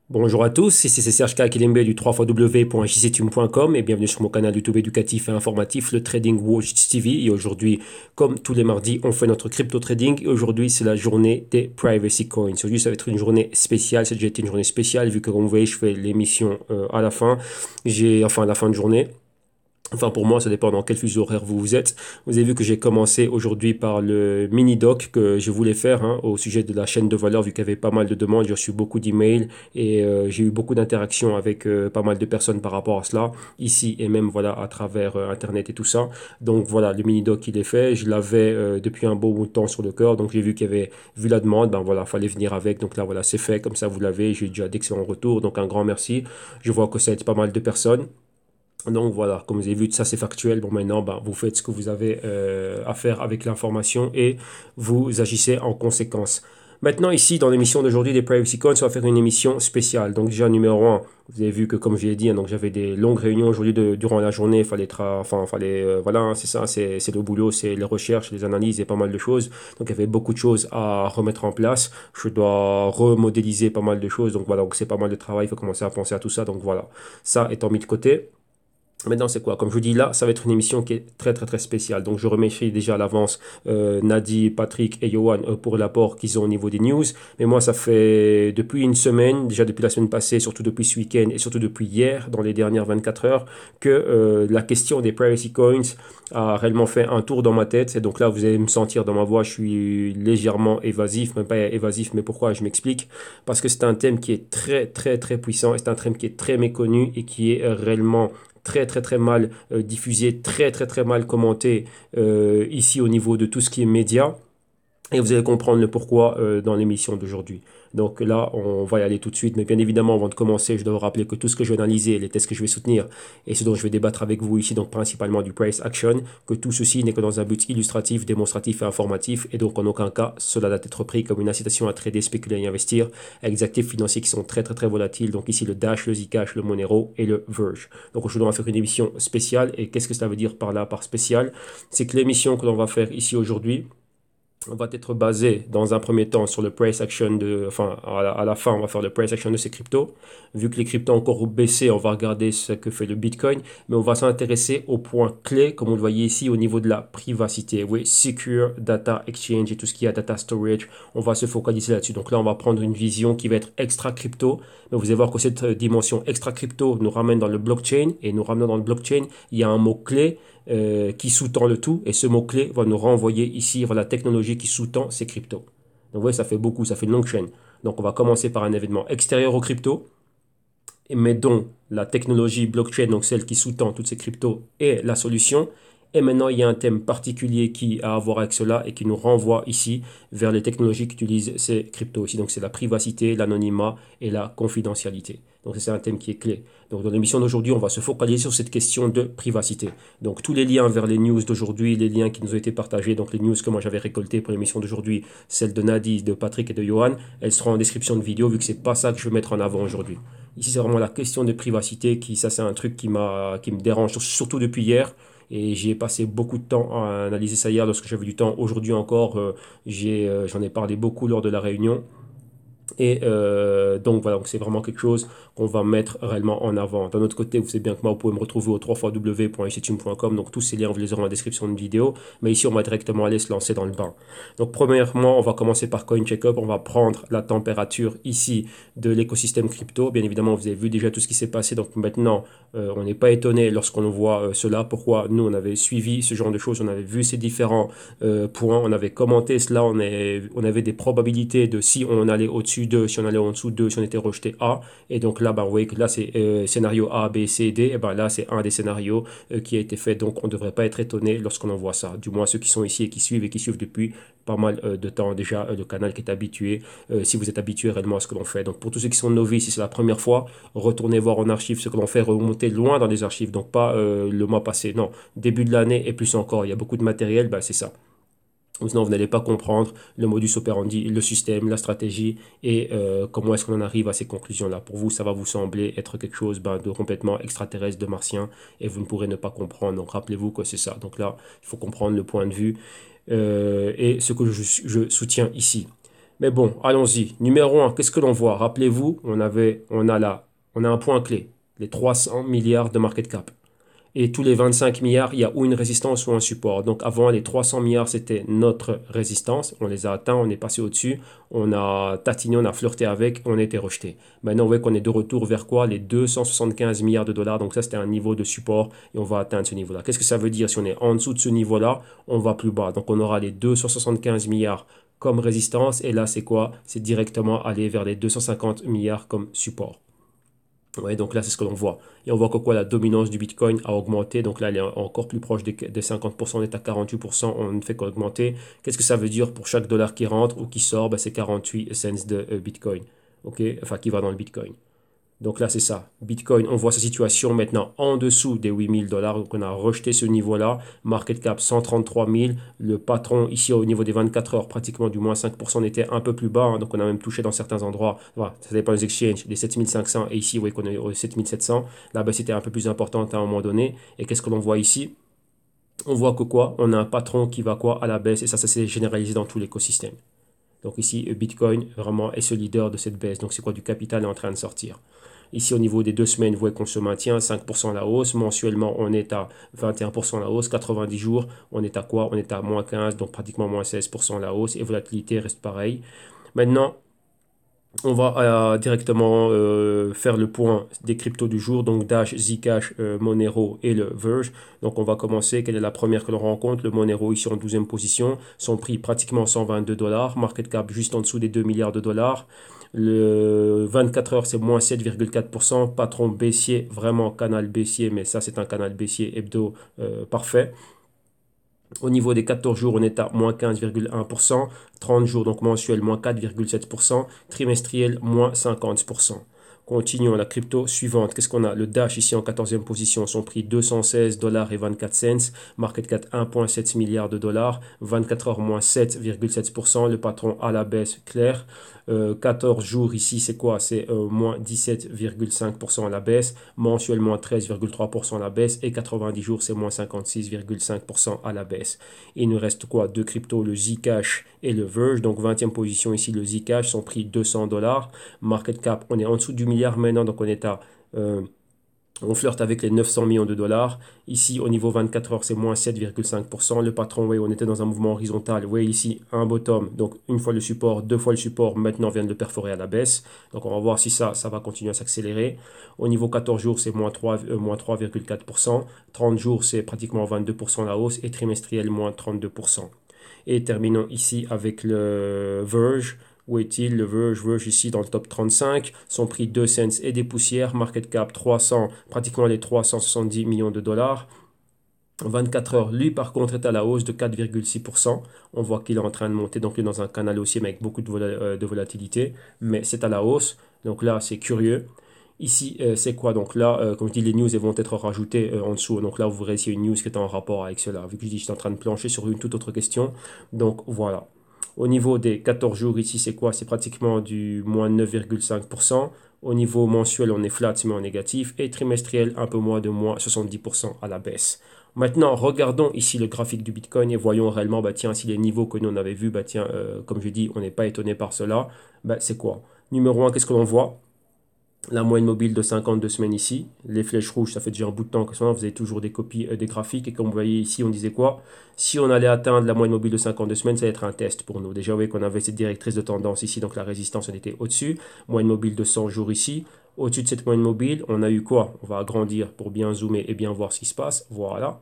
Bonjour à tous, ici c'est Serge Kilimbe du 3xw.jctune.com et bienvenue sur mon canal YouTube éducatif et informatif, le Trading Watch TV. Et aujourd'hui, comme tous les mardis, on fait notre crypto trading. Et aujourd'hui, c'est la journée des Privacy Coins. Aujourd'hui, ça va être une journée spéciale. C'est déjà été une journée spéciale vu que, comme vous voyez, je fais l'émission à la fin. À la fin de journée. Enfin, pour moi, ça dépend dans quel fuseau horaire vous êtes. Vous avez vu que j'ai commencé aujourd'hui par le mini-doc que je voulais faire au sujet de la chaîne de valeur, vu qu'il y avait pas mal de demandes. J'ai reçu beaucoup d'emails et j'ai eu beaucoup d'interactions avec pas mal de personnes par rapport à cela, ici et même voilà à travers Internet et tout ça. Donc voilà, le mini-doc, il est fait. Je l'avais depuis un beau bout de temps sur le cœur. Donc j'ai vu qu'il y avait vu la demande. Ben voilà, fallait venir avec. Donc là, voilà, c'est fait. Comme ça, vous l'avez. J'ai déjà d'excellents retours. Donc un grand merci. Je vois que ça aide pas mal de personnes. Donc voilà, comme vous avez vu, ça c'est factuel. Bon, maintenant, ben, vous faites ce que vous avez à faire avec l'information et vous agissez en conséquence. Maintenant, ici, dans l'émission d'aujourd'hui des Privacy Coins, on va faire une émission spéciale. Donc déjà, numéro un, vous avez vu que comme je l'ai dit, donc j'avais des longues réunions aujourd'hui durant la journée. Il fallait, voilà, hein, c'est ça, c'est le boulot, c'est les recherches, les analyses et pas mal de choses. Donc il y avait beaucoup de choses à remettre en place. Je dois remodéliser pas mal de choses. Donc voilà, donc c'est pas mal de travail. Il faut commencer à penser à tout ça. Donc voilà, ça étant mis de côté. Maintenant, c'est quoi? Comme je vous dis là, ça va être une émission qui est très très très spéciale. Donc, je remercie déjà à l'avance Nadi, Patrick et Johan pour l'apport qu'ils ont au niveau des news. Mais moi, ça fait depuis une semaine, déjà depuis la semaine passée, surtout depuis ce week-end et surtout depuis hier, dans les dernières 24 heures, que la question des privacy coins a réellement fait un tour dans ma tête. Et donc là, vous allez me sentir dans ma voix, je suis légèrement évasif, même pas évasif, mais pourquoi? Je m'explique. Parce que c'est un thème qui est très très très puissant et c'est un thème qui est très méconnu et qui est réellement très très très mal diffusé, très très très mal commenté ici au niveau de tout ce qui est média. Et vous allez comprendre le pourquoi dans l'émission d'aujourd'hui. Donc là, on va y aller tout de suite. Mais bien évidemment, avant de commencer, je dois vous rappeler que tout ce que je vais analyser, les tests que je vais soutenir et ce dont je vais débattre avec vous ici, donc principalement du price action, que tout ceci n'est que dans un but illustratif, démonstratif et informatif. Et donc en aucun cas, cela doit être pris comme une incitation à trader, spéculer et investir avec des actifs financiers qui sont très très très volatiles. Donc ici, le Dash, le Zcash, le Monero et le Verge. Donc aujourd'hui, on va faire une émission spéciale. Et qu'est-ce que cela veut dire par là, par spécial? C'est que l'émission que l'on va faire ici aujourd'hui, va être basé dans un premier temps sur le price action à la fin, on va faire le price action de ces cryptos. Vu que les cryptos ont encore baissé, on va regarder ce que fait le Bitcoin, mais on va s'intéresser aux points clés, comme vous le voyez ici, au niveau de la privacité. Oui, Secure Data Exchange et tout ce qui est Data Storage, on va se focaliser là-dessus. Donc là, on va prendre une vision qui va être extra crypto, mais vous allez voir que cette dimension extra crypto nous ramène dans le blockchain, et nous ramenant dans le blockchain, il y a un mot-clé qui sous-tend le tout. Et ce mot-clé va nous renvoyer ici vers la technologie qui sous-tend ces cryptos. Donc vous voyez, ça fait beaucoup, ça fait une longue chaîne. Donc on va commencer par un événement extérieur aux cryptos, mais dont la technologie blockchain, donc celle qui sous-tend toutes ces cryptos, est la solution. Et maintenant, il y a un thème particulier qui a à voir avec cela et qui nous renvoie ici vers les technologies qui utilisent ces cryptos ici. Donc, c'est la privacité, l'anonymat et la confidentialité. Donc, c'est un thème qui est clé. Donc, dans l'émission d'aujourd'hui, on va se focaliser sur cette question de privacité. Donc, tous les liens vers les news d'aujourd'hui, les liens qui nous ont été partagés, donc les news que moi j'avais récoltées pour l'émission d'aujourd'hui, celles de Nadi, de Patrick et de Johan, elles seront en description de vidéo vu que c'est pas ça que je vais mettre en avant aujourd'hui. Ici, c'est vraiment la question de privacité ça, c'est un truc qui me dérange, surtout depuis hier. Et j'ai passé beaucoup de temps à analyser ça hier lorsque j'avais du temps. Aujourd'hui encore, j'en ai parlé beaucoup lors de la réunion. Et donc voilà, donc c'est vraiment quelque chose qu'on va mettre réellement en avant. D'un autre côté, vous savez bien que moi, vous pouvez me retrouver au www.ictune.com. Donc tous ces liens, vous les aurez en description de vidéo. Mais ici, on va directement aller se lancer dans le bain. Donc premièrement, on va commencer par CoinCheckup. On va prendre la température ici de l'écosystème crypto. Bien évidemment, vous avez vu déjà tout ce qui s'est passé. Donc maintenant, on n'est pas étonné lorsqu'on voit cela. Pourquoi nous, on avait suivi ce genre de choses. On avait vu ces différents points. On avait commenté cela. On avait des probabilités de si on allait au-dessus 2, si on allait en dessous 2, si on était rejeté A. Et donc là, bah, vous voyez que là, c'est scénario A, B, C, D. Et ben là, c'est un des scénarios qui a été fait. Donc, on ne devrait pas être étonné lorsqu'on en voit ça. Du moins, ceux qui sont ici et qui suivent depuis pas mal de temps déjà le canal qui est habitué. Si vous êtes habitué réellement à ce que l'on fait. Donc, pour tous ceux qui sont novices, si c'est la première fois, retournez voir en archive ce que l'on fait, remonter loin dans les archives. Donc, pas le mois passé. Non, début de l'année et plus encore. Il y a beaucoup de matériel, bah, c'est ça. Sinon, vous n'allez pas comprendre le modus operandi, le système, la stratégie et comment est-ce qu'on en arrive à ces conclusions-là. Pour vous, ça va vous sembler être quelque chose de complètement extraterrestre, de martien, et vous ne pourrez ne pas comprendre. Donc, rappelez-vous que c'est ça. Donc là, il faut comprendre le point de vue et ce que je soutiens ici. Mais bon, allons-y. Numéro un, qu'est-ce que l'on voit? Rappelez-vous, on a un point clé, les 300 milliards de market cap. Et tous les 25 milliards, il y a ou une résistance ou un support. Donc avant, les 300 milliards, c'était notre résistance. On les a atteints, on est passé au-dessus, on a tatiné, on a flirté avec, on a été rejeté. Maintenant, on voit qu'on est de retour vers quoi? Les 275 milliards de dollars. Donc ça, c'était un niveau de support et on va atteindre ce niveau-là. Qu'est-ce que ça veut dire? Si on est en dessous de ce niveau-là, on va plus bas. Donc on aura les 275 milliards comme résistance. Et là, c'est quoi? C'est directement aller vers les 250 milliards comme support. Ouais, donc là, c'est ce que l'on voit. Et on voit que quoi, la dominance du Bitcoin a augmenté. Donc là, elle est encore plus proche des 50%. On est à 48%. On ne fait qu'augmenter. Qu'est-ce que ça veut dire pour chaque dollar qui rentre ou qui sort? Ben, c'est 48 cents de Bitcoin. OK? Enfin, qui va dans le Bitcoin. Donc là, c'est ça. Bitcoin, on voit sa situation maintenant en dessous des 8000 dollars. Donc on a rejeté ce niveau-là. Market cap 133 000. Le patron, ici au niveau des 24 heures, pratiquement du moins 5%, on était un peu plus bas. Hein. Donc on a même touché dans certains endroits. Voilà, ça dépend des exchanges, des 7500. Et ici, vous voyez qu'on est aux 7700. Là, ben, c'était un peu plus important à un moment donné. Et qu'est-ce que l'on voit ici? On voit que quoi? On a un patron qui va quoi? À la baisse. Et ça s'est généralisé dans tout l'écosystème. Donc ici, Bitcoin vraiment est ce leader de cette baisse. Donc c'est quoi? Du capital est en train de sortir. Ici, au niveau des 2 semaines, vous voyez qu'on se maintient 5% à la hausse. Mensuellement, on est à 21% à la hausse. 90 jours, on est à quoi? On est à moins 15, donc pratiquement moins 16% à la hausse. Et volatilité reste pareil. Maintenant, on va directement faire le point des cryptos du jour, donc Dash, Zcash, Monero et le Verge. Donc on va commencer, quelle est la première que l'on rencontre? Le Monero ici en 12e position, son prix pratiquement 122 dollars, market cap juste en dessous des 2 milliards de dollars. Le 24 heures c'est moins 7,4%, patron baissier, vraiment canal baissier, mais ça c'est un canal baissier hebdo parfait. Au niveau des 14 jours, on est à moins 15,1%, 30 jours donc mensuel, moins 4,7%, trimestriel, moins 50%. Continuons la crypto suivante. Qu'est-ce qu'on a? Le Dash ici en 14e position, son prix 216 dollars et 24 cents, market cap 1,7 milliard de dollars, 24 heures moins 7,7%, le patron à la baisse clair. 14 jours ici, c'est quoi? C'est moins 17,5% à la baisse, mensuellement 13,3% à la baisse et 90 jours, c'est moins 56,5% à la baisse. Et il nous reste quoi? Deux cryptos, le Zcash et le Verge. Donc 20e position ici, le Zcash, son prix 200 dollars. Market cap, on est en dessous du milliard maintenant, donc on est à on flirte avec les 900 millions de dollars. Ici, au niveau 24 heures, c'est moins 7,5%. Le patron, oui, on était dans un mouvement horizontal. Oui, ici, un bottom. Donc, une fois le support, deux fois le support. Maintenant, on vient de le perforer à la baisse. Donc, on va voir si ça va continuer à s'accélérer. Au niveau 14 jours, c'est moins 3,4%. 30 jours, c'est pratiquement 22% la hausse. Et trimestriel, moins 32%. Et terminons ici avec le Verge. Où est-il? Le Verge ici dans le top 35. Son prix 2 cents et des poussières. Market cap 300, pratiquement les 370 millions de dollars. 24 heures, lui par contre est à la hausse de 4,6%. On voit qu'il est en train de monter, donc il est dans un canal haussier mais avec beaucoup de volatilité. Mais c'est à la hausse, donc là c'est curieux. Ici, c'est quoi? Donc là, comme je dis, les news elles vont être rajoutées en dessous. Donc là, vous verrez ici une news qui est en rapport avec cela. Vu que je dis, je suis en train de plancher sur une toute autre question. Donc voilà. Au niveau des 14 jours, ici, c'est quoi? C'est pratiquement du moins 9,5%. Au niveau mensuel, on est flat, mais en négatif. Et trimestriel, un peu moins de moins 70% à la baisse. Maintenant, regardons ici le graphique du Bitcoin et voyons réellement, bah tiens, si les niveaux que nous on avait vus, bah tiens, comme je dis, on n'est pas étonné par cela. Bah, c'est quoi? Numéro un, qu'est-ce que l'on voit? La moyenne mobile de 52 semaines ici. Les flèches rouges, ça fait déjà un bout de temps que ça, vous avez toujours des copies des graphiques. Et comme vous voyez ici, on disait quoi? Si on allait atteindre la moyenne mobile de 52 semaines, ça allait être un test pour nous. Déjà, vous voyez qu'on avait cette directrice de tendance ici, donc la résistance, elle était au-dessus. Moyenne mobile de 100 jours ici. Au-dessus de cette moyenne mobile, on a eu quoi? On va agrandir pour bien zoomer et bien voir ce qui se passe. Voilà.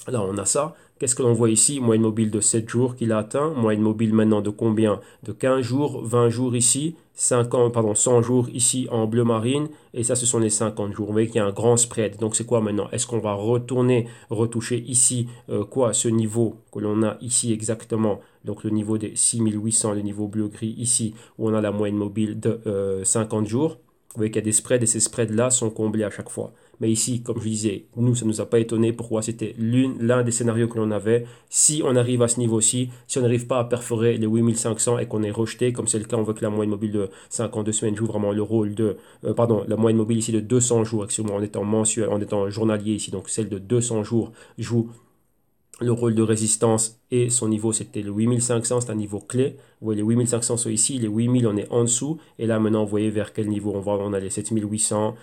Là, on a ça. Qu'est-ce que l'on voit ici? Moyenne mobile de 7 jours qu'il a atteint. Moyenne mobile maintenant de combien? De 15 jours, 20 jours ici, 100 jours ici en bleu marine. Et ça, ce sont les 50 jours. Vous voyez qu'il y a un grand spread. Donc, c'est quoi maintenant? Est-ce qu'on va retourner, retoucher ici, quoi, ce niveau que l'on a ici exactement? Donc, le niveau des 6800, le niveau bleu-gris ici, où on a la moyenne mobile de 50 jours. Vous voyez qu'il y a des spreads et ces spreads-là sont comblés à chaque fois. Mais ici, comme je disais, nous, ça ne nous a pas étonné. Pourquoi? C'était l'un des scénarios que l'on avait. Si on arrive à ce niveau-ci, si on n'arrive pas à perforer les 8500 et qu'on est rejeté, comme c'est le cas, on voit que la moyenne mobile de 52 semaines joue vraiment le rôle de... pardon, la moyenne mobile ici de 200 jours, actuellement, en étant mensuel, en étant journalier ici, donc celle de 200 jours joue Le rôle de résistance et son niveau, c'était le 8500, c'est un niveau clé. Vous voyez, les 8500 sont ici, les 8000, on est en dessous. Et là, maintenant, vous voyez vers quel niveau on va. On a les 7800,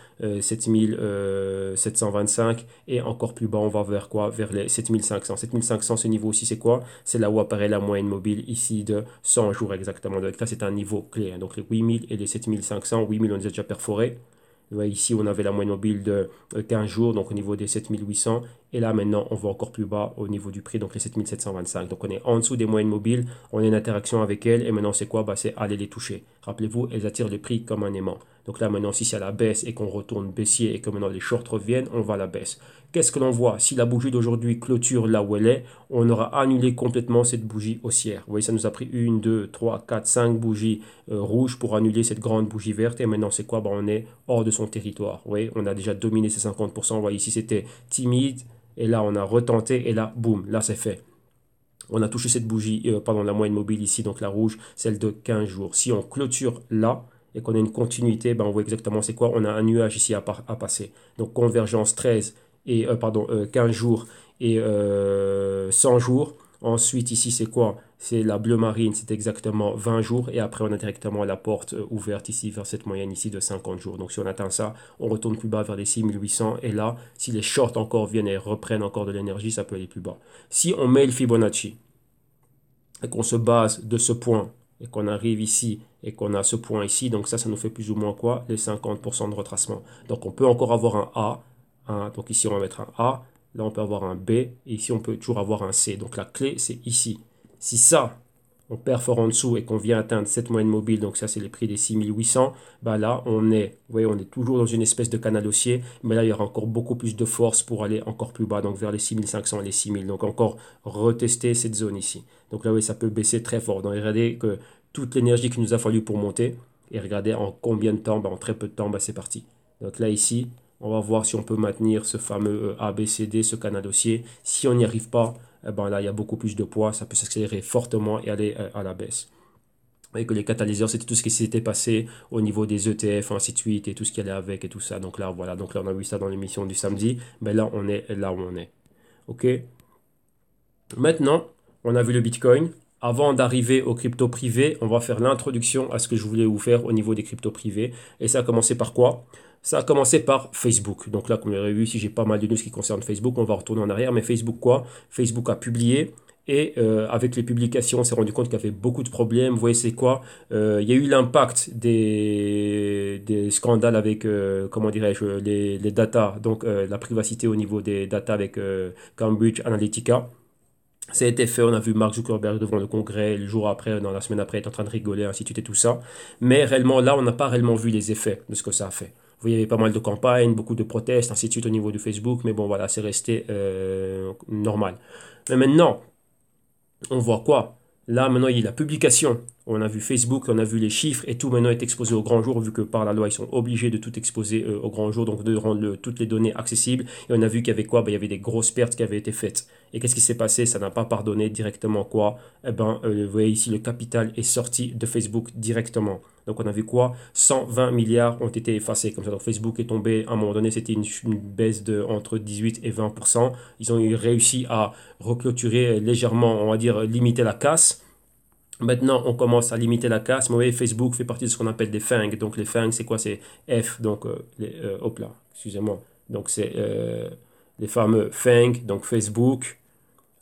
7725 et encore plus bas, on va vers quoi? Vers les 7500. 7500, ce niveau aussi, c'est quoi? C'est là où apparaît la moyenne mobile ici de 100 jours exactement. Donc là, c'est un niveau clé, hein. Donc les 8000 et les 7500, 8000, on les a déjà perforés. Ici, on avait la moyenne mobile de 15 jours, donc au niveau des 7800. Et là, maintenant, on va encore plus bas au niveau du prix, donc les 7725. Donc, on est en dessous des moyennes mobiles, on a une interaction avec elles. Et maintenant, c'est quoi? C'est aller les toucher. Rappelez-vous, elles attirent le prix comme un aimant. Donc là, maintenant, si c'est à la baisse et qu'on retourne baissier et que maintenant les shorts reviennent, on va à la baisse. Qu'est-ce que l'on voit? Si la bougie d'aujourd'hui clôture là où elle est, on aura annulé complètement cette bougie haussière. Vous voyez, ça nous a pris 1, 2, 3, 4, 5 bougies rouges pour annuler cette grande bougie verte. Et maintenant, c'est quoi? On est hors de son territoire. Vous voyez, on a déjà dominé ces 50%. Vous voyez, ici, c'était timide. Et là, on a retenté. Et là, boum, là, c'est fait. On a touché cette bougie, pardon, la moyenne mobile ici, donc la rouge, celle de 15 jours. Si on clôture là, et qu'on a une continuité, on voit exactement c'est quoi. On a un nuage ici à passer. Donc convergence 13 et 15 jours et 100 jours. Ensuite ici c'est quoi? C'est la bleu marine, c'est exactement 20 jours. Et après on a directement la porte ouverte ici vers cette moyenne ici de 50 jours. Donc si on atteint ça, on retourne plus bas vers les 6800. Et là, si les shorts encore viennent et reprennent encore de l'énergie, ça peut aller plus bas. Si on met le Fibonacci et qu'on se base de ce point et qu'on arrive ici et qu'on a ce point ici, donc ça nous fait plus ou moins quoi? Les 50% de retracement. Donc on peut encore avoir un A, donc ici on va mettre un A, là on peut avoir un B, et ici on peut toujours avoir un C. Donc la clé c'est ici. Si ça, on perfore en dessous et qu'on vient atteindre cette moyenne mobile, donc ça c'est les prix des 6800, là on est, vous voyez, on est toujours dans une espèce de canal haussier, mais là il y aura encore beaucoup plus de force pour aller encore plus bas, donc vers les 6500 et les 6000, donc encore retester cette zone ici. Donc là oui, ça peut baisser très fort. Donc regardez que toute l'énergie qu'il nous a fallu pour monter, et regardez en combien de temps, en très peu de temps, c'est parti. Donc là ici, on va voir si on peut maintenir ce fameux ABCD, ce canal haussier. Si on n'y arrive pas, là, il y a beaucoup plus de poids, ça peut s'accélérer fortement et aller à la baisse. Et que les catalyseurs, c'était tout ce qui s'était passé au niveau des ETF, ainsi de suite, et tout ce qui allait avec et tout ça. Donc là, voilà. Donc là, on a vu ça dans l'émission du samedi. Mais là, on est là où on est. OK? Maintenant, on a vu le Bitcoin. Avant d'arriver aux cryptos privés, on va faire l'introduction à ce que je voulais vous faire au niveau des cryptos privés. Et ça a commencé par quoi? Ça a commencé par Facebook. Donc là, comme vous l'avez vu, si j'ai pas mal de news qui concernent Facebook, on va retourner en arrière. Mais Facebook quoi? Facebook a publié. Et avec les publications, on s'est rendu compte qu'il y avait beaucoup de problèmes. Vous voyez, c'est quoi? Il y a eu l'impact des scandales avec, comment dirais-je, les data, donc la privacité au niveau des data avec Cambridge Analytica. Ça a été fait, on a vu Mark Zuckerberg devant le Congrès, le jour après, dans la semaine après, il est en train de rigoler, ainsi de suite et tout ça. Mais réellement, là, on n'a pas réellement vu les effets de ce que ça a fait. Vous voyez, il y avait pas mal de campagnes, beaucoup de protestes, ainsi de suite au niveau de Facebook, mais bon, voilà, c'est resté normal. Mais maintenant, on voit quoi? Là, maintenant, il y a la publication. On a vu Facebook, on a vu les chiffres et tout maintenant est exposé au grand jour vu que par la loi, ils sont obligés de tout exposer au grand jour, donc de rendre toutes les données accessibles. Et on a vu qu'il y avait quoi? Il y avait des grosses pertes qui avaient été faites. Et qu'est-ce qui s'est passé? Ça n'a pas pardonné directement quoi? Vous voyez ici, le capital est sorti de Facebook directement. Donc on a vu quoi? 120 milliards ont été effacés. Comme ça, donc Facebook est tombé, à un moment donné, c'était une baisse de entre 18 et 20%. Ils ont réussi à reclôturer légèrement, on va dire, limiter la casse. Maintenant, on commence à limiter la casse. Mais vous voyez, Facebook fait partie de ce qu'on appelle des FANG. Donc les FANG, c'est quoi? C'est F, donc hop là, excusez-moi. Donc c'est les fameux FANG, donc Facebook,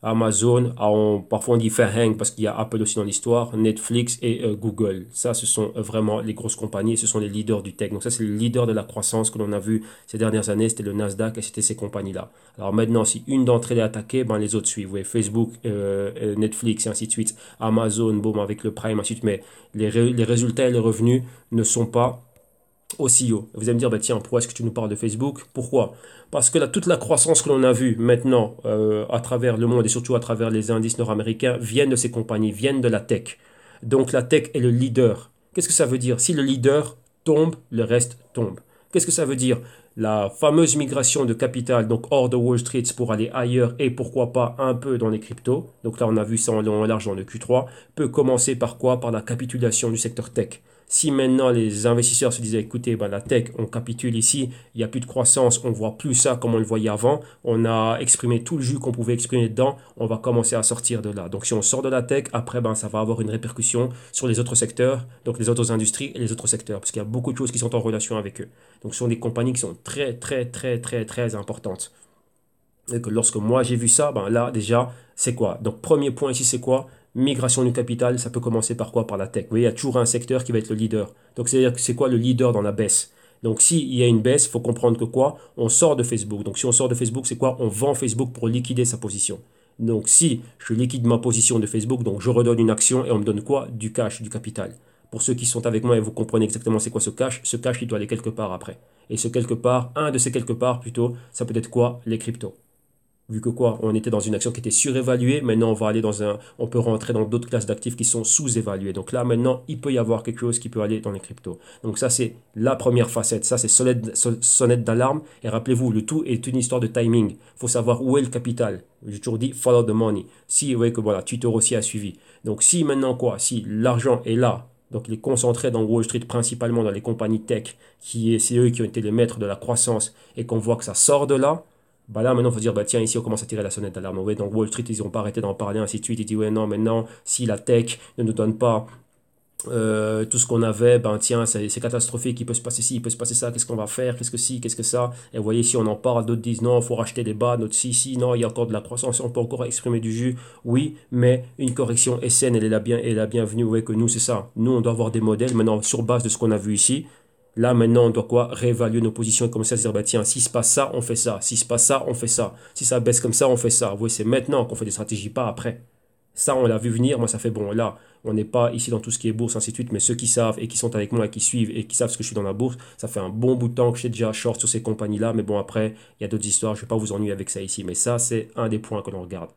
Amazon, parfois on dit FANG parce qu'il y a Apple aussi dans l'histoire, Netflix et Google. Ça, ce sont vraiment les grosses compagnies et ce sont les leaders du tech. Donc ça, c'est le leader de la croissance que l'on a vu ces dernières années. C'était le Nasdaq et c'était ces compagnies-là. Alors maintenant, si une d'entre elles est attaquée, les autres suivent. Vous voyez, Facebook, Netflix et ainsi de suite. Amazon, boum, avec le Prime, ainsi de suite. Mais les résultats et les revenus ne sont pas aussi haut. Vous allez me dire, tiens, pourquoi est-ce que tu nous parles de Facebook? Pourquoi? Parce que toute la croissance que l'on a vue maintenant à travers le monde et surtout à travers les indices nord-américains viennent de ces compagnies, viennent de la tech. Donc la tech est le leader. Qu'est-ce que ça veut dire? Si le leader tombe, le reste tombe. Qu'est-ce que ça veut dire? La fameuse migration de capital, donc hors de Wall Street pour aller ailleurs et pourquoi pas un peu dans les cryptos. Donc là, on a vu ça en long et large dans le Q3. Peut commencer par quoi? Par la capitulation du secteur tech. Si maintenant les investisseurs se disaient, écoutez, ben, la tech, on capitule ici, il n'y a plus de croissance, on ne voit plus ça comme on le voyait avant, on a exprimé tout le jus qu'on pouvait exprimer dedans, on va commencer à sortir de là. Donc si on sort de la tech, après, ben, ça va avoir une répercussion sur les autres secteurs, donc les autres industries et les autres secteurs, parce qu'il y a beaucoup de choses qui sont en relation avec eux. Donc ce sont des compagnies qui sont très, très, très, très, très importantes. Et que lorsque moi j'ai vu ça, ben là déjà, c'est quoi? Donc premier point ici, c'est quoi? Migration du capital, ça peut commencer par quoi? Par la tech. Vous voyez, il y a toujours un secteur qui va être le leader. Donc c'est-à-dire que c'est quoi le leader dans la baisse? Donc s'il y a une baisse, il faut comprendre que quoi? On sort de Facebook. Donc si on sort de Facebook, c'est quoi? On vend Facebook pour liquider sa position. Donc si je liquide ma position de Facebook, donc je redonne une action et on me donne quoi? Du cash, du capital. Pour ceux qui sont avec moi et vous comprenez exactement c'est quoi ce cash il doit aller quelque part après. Et ce quelque part, un de ces quelque part plutôt, ça peut être quoi? Les cryptos. Vu que quoi, on était dans une action qui était surévaluée, maintenant on peut rentrer dans d'autres classes d'actifs qui sont sous-évaluées. Donc là, maintenant, il peut y avoir quelque chose qui peut aller dans les cryptos. Donc ça, c'est la première facette. Ça, c'est sonnette d'alarme. Et rappelez-vous, le tout est une histoire de timing. Il faut savoir où est le capital. J'ai toujours dit follow the money. Si, vous voyez que voilà, Twitter aussi a suivi. Donc si maintenant quoi, si l'argent est là, donc il est concentré dans Wall Street, principalement dans les compagnies tech, c'est eux qui ont été les maîtres de la croissance, et qu'on voit que ça sort de là, bah là, maintenant, il faut dire, bah tiens, ici, on commence à tirer la sonnette d'alarme. Ouais, donc Wall Street, ils n'ont pas arrêté d'en parler, ainsi de suite. Ils disent, ouais, non, maintenant, si la tech ne nous donne pas tout ce qu'on avait, ben tiens, c'est catastrophique, il peut se passer ci, il peut se passer ça, qu'est-ce qu'on va faire, qu'est-ce que ci, qu'est-ce que ça. Et vous voyez, si on en parle, d'autres disent, non, il faut racheter des bas, d'autres si, non, il y a encore de la croissance, on peut encore exprimer du jus. Oui, mais une correction est saine, elle est la bienvenue. Vous voyez que nous, c'est ça. Nous, on doit avoir des modèles, maintenant, sur base de ce qu'on a vu ici. Là, maintenant, on doit quoi? Réévaluer nos positions et commencer à se dire, bah, tiens, si se passe ça, on fait ça. Si se passe ça, on fait ça. Si ça baisse comme ça, on fait ça. Vous voyez, c'est maintenant qu'on fait des stratégies, pas après. Ça, on l'a vu venir. Moi, ça fait bon. Là, on n'est pas ici dans tout ce qui est bourse, ainsi de suite. Mais ceux qui savent et qui sont avec moi et qui suivent et qui savent ce que je suis dans la bourse, ça fait un bon bout de temps que je suis déjà short sur ces compagnies-là. Mais bon, après, il y a d'autres histoires. Je ne vais pas vous ennuyer avec ça ici. Mais ça, c'est un des points que l'on regarde.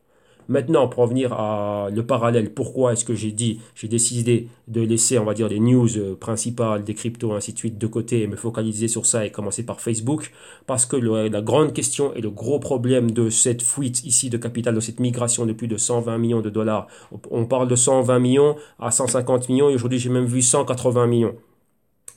Maintenant, pour en venir à le parallèle, pourquoi est-ce que j'ai décidé de laisser, on va dire, les news principales des cryptos, ainsi de suite, de côté et me focaliser sur ça et commencer par Facebook? Parce que la grande question et le gros problème de cette fuite ici de capital, de cette migration de plus de 120 millions de dollars, on parle de 120 millions à 150 millions et aujourd'hui j'ai même vu 180 millions.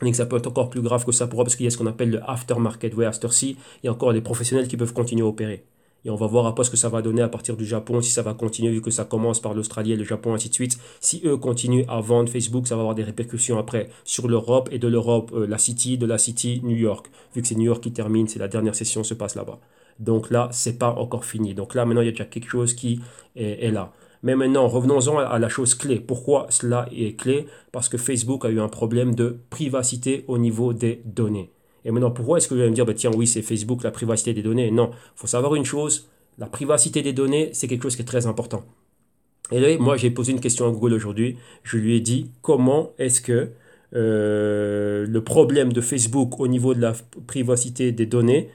Et que ça peut être encore plus grave que ça pour eux parce qu'il y a ce qu'on appelle le aftermarket. Ouais, à cette heure-ci, il y a encore des professionnels qui peuvent continuer à opérer. Et on va voir après ce que ça va donner à partir du Japon, si ça va continuer, vu que ça commence par l'Australie et le Japon, ainsi de suite. Si eux continuent à vendre Facebook, ça va avoir des répercussions après sur l'Europe et de l'Europe, la City, de la City, New York. Vu que c'est New York qui termine, c'est la dernière session se passe là-bas. Donc là, c'est pas encore fini. Donc là, maintenant, il y a déjà quelque chose qui est là. Mais maintenant, revenons-en à la chose clé. Pourquoi cela est clé? Parce que Facebook a eu un problème de privacité au niveau des données. Et maintenant, pourquoi est-ce que vous allez me dire, bah, tiens, oui, c'est Facebook, la privacité des données? Non, il faut savoir une chose, la privacité des données, c'est quelque chose qui est très important. Et là, moi, j'ai posé une question à Google aujourd'hui. Je lui ai dit, comment est-ce que le problème de Facebook au niveau de la privacité des données,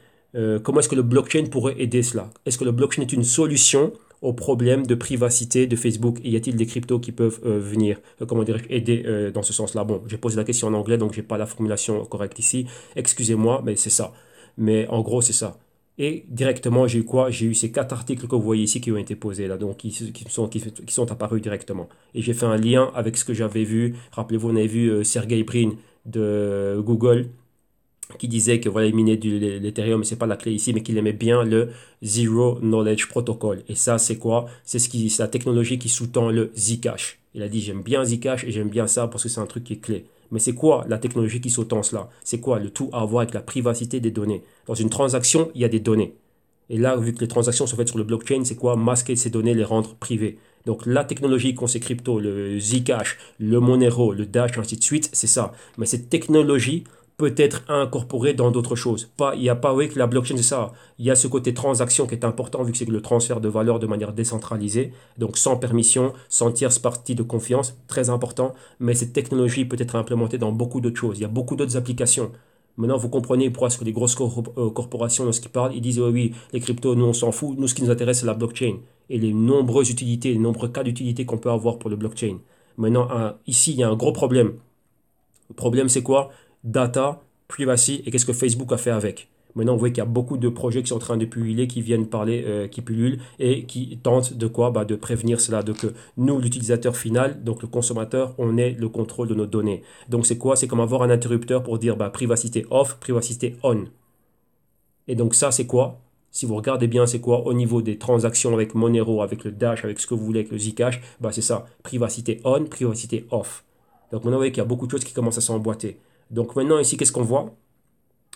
comment est-ce que le blockchain pourrait aider cela? Est-ce que le blockchain est une solution au problème de privacité de Facebook? Et y a-t-il des cryptos qui peuvent venir, comment dire, aider dans ce sens-là? Bon, j'ai posé la question en anglais, donc j'ai pas la formulation correcte ici. Excusez-moi, mais c'est ça. Mais en gros, c'est ça. Et directement, j'ai eu quoi? J'ai eu ces 4 articles que vous voyez ici qui ont été posés là, donc qui sont apparus directement. Et j'ai fait un lien avec ce que j'avais vu. Rappelez-vous, on avait vu Sergey Brin de Google qui disait que voilà, il minait de l'Ethereum, c'est pas la clé ici, mais qu'il aimait bien le Zero Knowledge Protocol. Et ça, c'est quoi? C'est la technologie qui sous-tend le Zcash. Il a dit, j'aime bien Zcash et j'aime bien ça parce que c'est un truc qui est clé. Mais c'est quoi la technologie qui sous-tend cela? C'est quoi le tout à voir avec la privacité des données? Dans une transaction, il y a des données. Et là, vu que les transactions sont faites sur le blockchain, c'est quoi? Masquer ces données, les rendre privées. Donc la technologie qu'ont ces cryptos, le Zcash, le Monero, le Dash, ainsi de suite, c'est ça. Mais cette technologie peut être incorporée dans d'autres choses. Il n'y a pas, oui, que la blockchain, c'est ça. Il y a ce côté transaction qui est important, vu que c'est le transfert de valeur de manière décentralisée, donc sans permission, sans tierce partie de confiance, très important. Mais cette technologie peut être implémentée dans beaucoup d'autres choses. Il y a beaucoup d'autres applications. Maintenant, vous comprenez pourquoi est-ce que les grosses corporations, lorsqu'ils parlent, ils disent, oui, les cryptos, nous, on s'en fout. Nous, ce qui nous intéresse, c'est la blockchain. Et les nombreuses utilités, les nombreux cas d'utilité qu'on peut avoir pour le blockchain. Maintenant, ici, il y a un gros problème. Le problème, c'est quoi? Data, privacy, et qu'est-ce que Facebook a fait avec? Maintenant, vous voyez qu'il y a beaucoup de projets qui sont en train de pulluler, qui viennent parler, qui pullulent et qui tentent de quoi? Bah, de prévenir cela, de que nous, l'utilisateur final, donc le consommateur, on ait le contrôle de nos données. Donc c'est quoi? C'est comme avoir un interrupteur pour dire bah, privacité off, privacité on. Et donc ça, c'est quoi? Si vous regardez bien, c'est quoi? Au niveau des transactions avec Monero, avec le Dash, avec ce que vous voulez, avec le Zcash, bah, c'est ça. Privacité on, privacité off. Donc maintenant, vous voyez qu'il y a beaucoup de choses qui commencent à s'emboîter. Donc maintenant, ici, qu'est-ce qu'on voit?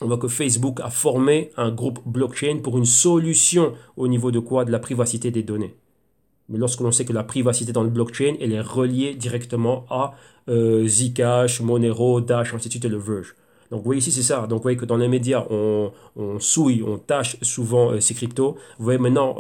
On voit que Facebook a formé un groupe blockchain pour une solution au niveau de quoi? De la privacité des données. Mais lorsque l'on sait que la privacité dans le blockchain, elle est reliée directement à Zcash, Monero, Dash, ainsi de suite, et le Verge. Donc vous voyez ici, c'est ça. Donc vous voyez que dans les médias, on souille, on tâche souvent ces cryptos. Vous voyez maintenant,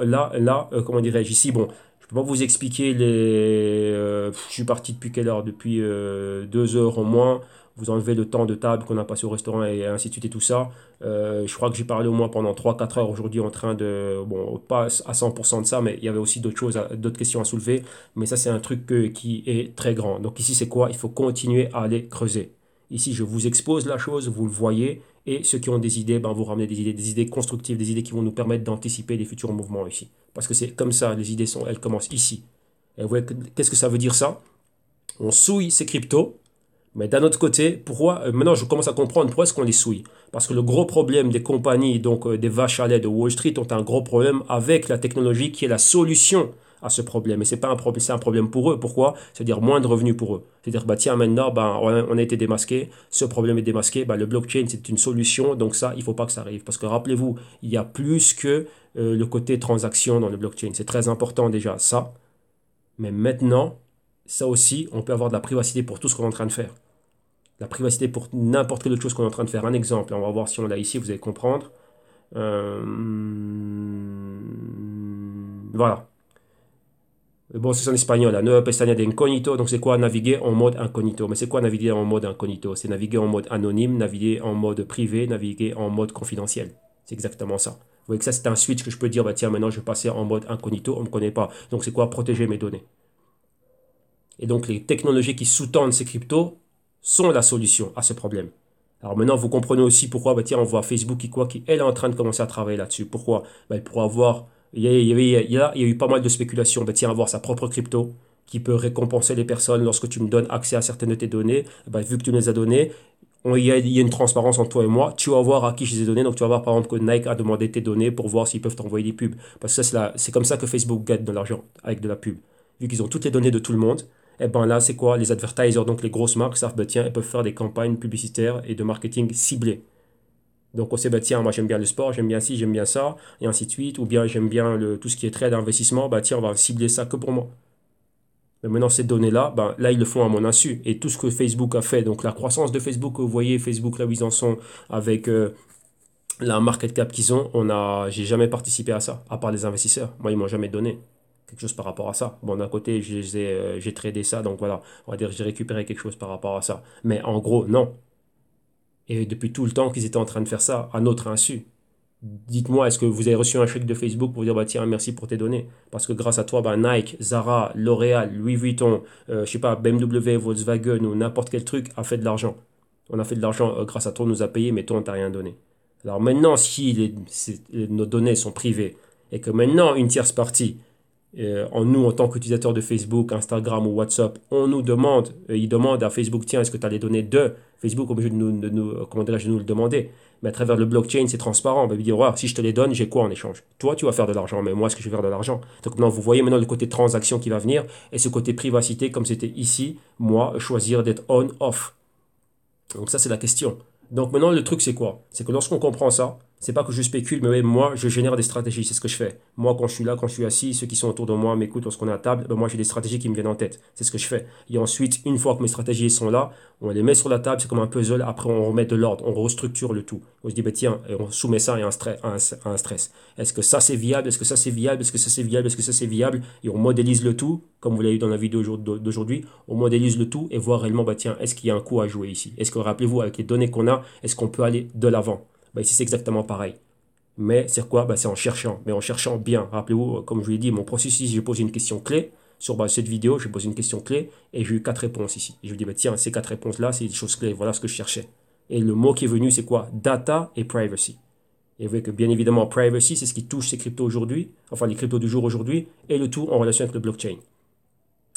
comment dirais-je, ici, bon, je ne peux pas vous expliquer je suis parti depuis quelle heure? Depuis 2 heures au moins. Vous enlevez le temps de table qu'on a passé au restaurant et ainsi de suite et tout ça. Je crois que j'ai parlé au moins pendant 3-4 heures aujourd'hui en train de... Bon, pas à 100% de ça, mais il y avait aussi d'autres choses, d'autres questions à soulever. Mais ça, c'est un truc qui est très grand. Donc ici, c'est quoi? Il faut continuer à aller creuser. Ici, je vous expose la chose, vous le voyez. Et ceux qui ont des idées, ben, vous ramenez des idées constructives, des idées qui vont nous permettre d'anticiper les futurs mouvements ici. Parce que c'est comme ça, les idées elles commencent ici. Et vous voyez, qu'est-ce que ça veut dire ça? On souille ces cryptos. Mais d'un autre côté, pourquoi, maintenant je commence à comprendre pourquoi est-ce qu'on les souille. Parce que le gros problème des compagnies, donc des vaches à lait de Wall Street, ont un gros problème avec la technologie qui est la solution à ce problème. Et c'est pas un problème, c'est un problème pour eux. Pourquoi? C'est-à-dire moins de revenus pour eux. C'est-à-dire, bah tiens, maintenant, bah, on a été démasqué, ce problème est démasqué, bah, le blockchain c'est une solution, donc ça, il faut pas que ça arrive. Parce que rappelez-vous, il y a plus que le côté transaction dans le blockchain. C'est très important déjà, ça. Mais maintenant, ça aussi, on peut avoir de la privacité pour tout ce qu'on est en train de faire. La privacité pour n'importe quelle autre chose qu'on est en train de faire. Un exemple, on va voir si on l'a ici, vous allez comprendre. Voilà. Bon, c'est en espagnol, là. Nueva pestaña de incognito. Donc, c'est quoi naviguer en mode incognito? Mais c'est quoi naviguer en mode incognito? C'est naviguer en mode anonyme, naviguer en mode privé, naviguer en mode confidentiel. C'est exactement ça. Vous voyez que ça, c'est un switch que je peux dire, bah, tiens, maintenant, je vais passer en mode incognito, on ne me connaît pas. Donc, c'est quoi? Protéger mes données. Et donc, les technologies qui sous-tendent ces cryptos sont la solution à ce problème. Alors maintenant, vous comprenez aussi pourquoi, bah, tiens, on voit Facebook qui elle est en train de commencer à travailler là-dessus. Pourquoi? Bah, pour avoir, il y a eu pas mal de spéculations. Bah, tiens, avoir sa propre crypto qui peut récompenser les personnes lorsque tu me donnes accès à certaines de tes données. Bah, vu que tu me les as données, il y a une transparence entre toi et moi. Tu vas voir à qui je les ai données. Donc, tu vas voir par exemple que Nike a demandé tes données pour voir s'ils peuvent t'envoyer des pubs. Parce que ça, c'est comme ça que Facebook gagne de l'argent avec de la pub. Vu qu'ils ont toutes les données de tout le monde, et ben là, c'est quoi? Les advertisers, donc les grosses marques, savent, ben tiens, elles peuvent faire des campagnes publicitaires et de marketing ciblées. Donc on sait, ben tiens, moi j'aime bien le sport, j'aime bien ci, j'aime bien ça, et ainsi de suite. Ou bien j'aime bien tout ce qui est trade, investissement, ben tiens, on va cibler ça que pour moi. Mais maintenant, ces données-là, ben, là, ils le font à mon insu. Et tout ce que Facebook a fait, donc la croissance de Facebook, que vous voyez, Facebook, là où ils en sont, avec la market cap qu'ils ont, j'ai jamais participé à ça, à part les investisseurs. Moi, ils m'ont jamais donné quelque chose par rapport à ça. Bon, d'un côté, j'ai tradé ça, donc voilà, on va dire que j'ai récupéré quelque chose par rapport à ça. Mais en gros, non. Et depuis tout le temps qu'ils étaient en train de faire ça, à notre insu. Dites-moi, est-ce que vous avez reçu un chèque de Facebook pour dire, bah tiens, merci pour tes données? Parce que grâce à toi, bah, Nike, Zara, L'Oréal, Louis Vuitton, je sais pas, BMW, Volkswagen ou n'importe quel truc a fait de l'argent. On a fait de l'argent grâce à toi, on nous a payé, mais toi, on t'a rien donné. Alors maintenant, si nos données sont privées et que maintenant une tierce partie, nous en tant qu'utilisateurs de Facebook, Instagram ou WhatsApp, on nous demande, il demande à Facebook, tiens, est-ce que tu as les données de Facebook, obligé comment dirais-je, de nous le demander. Mais à travers le blockchain, c'est transparent. On va lui dire, ouais, si je te les donne, j'ai quoi en échange? Toi, tu vas faire de l'argent, mais moi, est-ce que je vais faire de l'argent? Donc maintenant, vous voyez maintenant le côté transaction qui va venir et ce côté privacité, comme c'était ici, moi, choisir d'être on-off. Donc ça, c'est la question. Donc maintenant, le truc, c'est quoi? C'est que lorsqu'on comprend ça, c'est pas que je spécule, mais moi, je génère des stratégies. C'est ce que je fais. Moi, quand je suis là, quand je suis assis, ceux qui sont autour de moi m'écoutent lorsqu'on est à table. Ben moi, j'ai des stratégies qui me viennent en tête. C'est ce que je fais. Et ensuite, une fois que mes stratégies sont là, on les met sur la table. C'est comme un puzzle. Après, on remet de l'ordre. On restructure le tout. On se dit, ben tiens, et on soumet ça à un stress. Est-ce que ça, c'est viable? Est-ce que ça, c'est viable? Est-ce que ça, c'est viable? Est-ce que ça, c'est viable? Et on modélise le tout, comme vous l'avez eu dans la vidéo d'aujourd'hui. On modélise le tout et voir réellement, ben tiens, est-ce qu'il y a un coup à jouer ici? Est-ce que, rappelez-vous, avec les données qu'on a, est-ce qu'on peut aller de l'avant? Ben ici, c'est exactement pareil. Mais c'est quoi? Ben, c'est en cherchant, mais en cherchant bien. Rappelez-vous, comme je vous l'ai dit, mon processus, j'ai posé une question clé. Sur cette vidéo, j'ai posé une question clé et j'ai eu 4 réponses ici. Et je me dis, ben, tiens, ces 4 réponses-là, c'est des choses clés. Voilà ce que je cherchais. Et le mot qui est venu, c'est quoi? Data et privacy. Et vous voyez que bien évidemment, privacy, c'est ce qui touche ces cryptos aujourd'hui, enfin les cryptos du jour aujourd'hui, et le tout en relation avec le blockchain.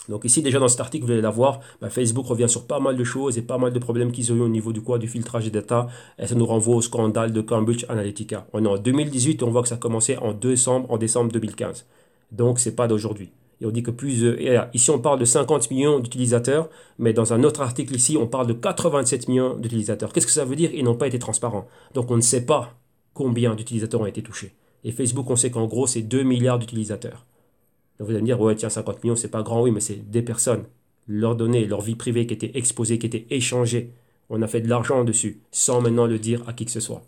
Donc ici, déjà dans cet article, vous allez la voir, Facebook revient sur pas mal de choses et pas mal de problèmes qu'ils ont eu au niveau du filtrage des data. Et ça nous renvoie au scandale de Cambridge Analytica. On est en 2018 et on voit que ça a commencé en décembre 2015. Donc c'est pas d'aujourd'hui. Et on dit que ici on parle de 50 millions d'utilisateurs, mais dans un autre article ici, on parle de 87 millions d'utilisateurs. Qu'est-ce que ça veut dire? Ils n'ont pas été transparents. Donc on ne sait pas combien d'utilisateurs ont été touchés. Et Facebook, on sait qu'en gros, c'est 2 milliards d'utilisateurs. Donc vous allez me dire, ouais, tiens, 50 millions, c'est pas grand, oui, mais c'est des personnes, leurs données, leur vie privée qui étaient exposées, qui étaient échangées. On a fait de l'argent dessus, sans maintenant le dire à qui que ce soit.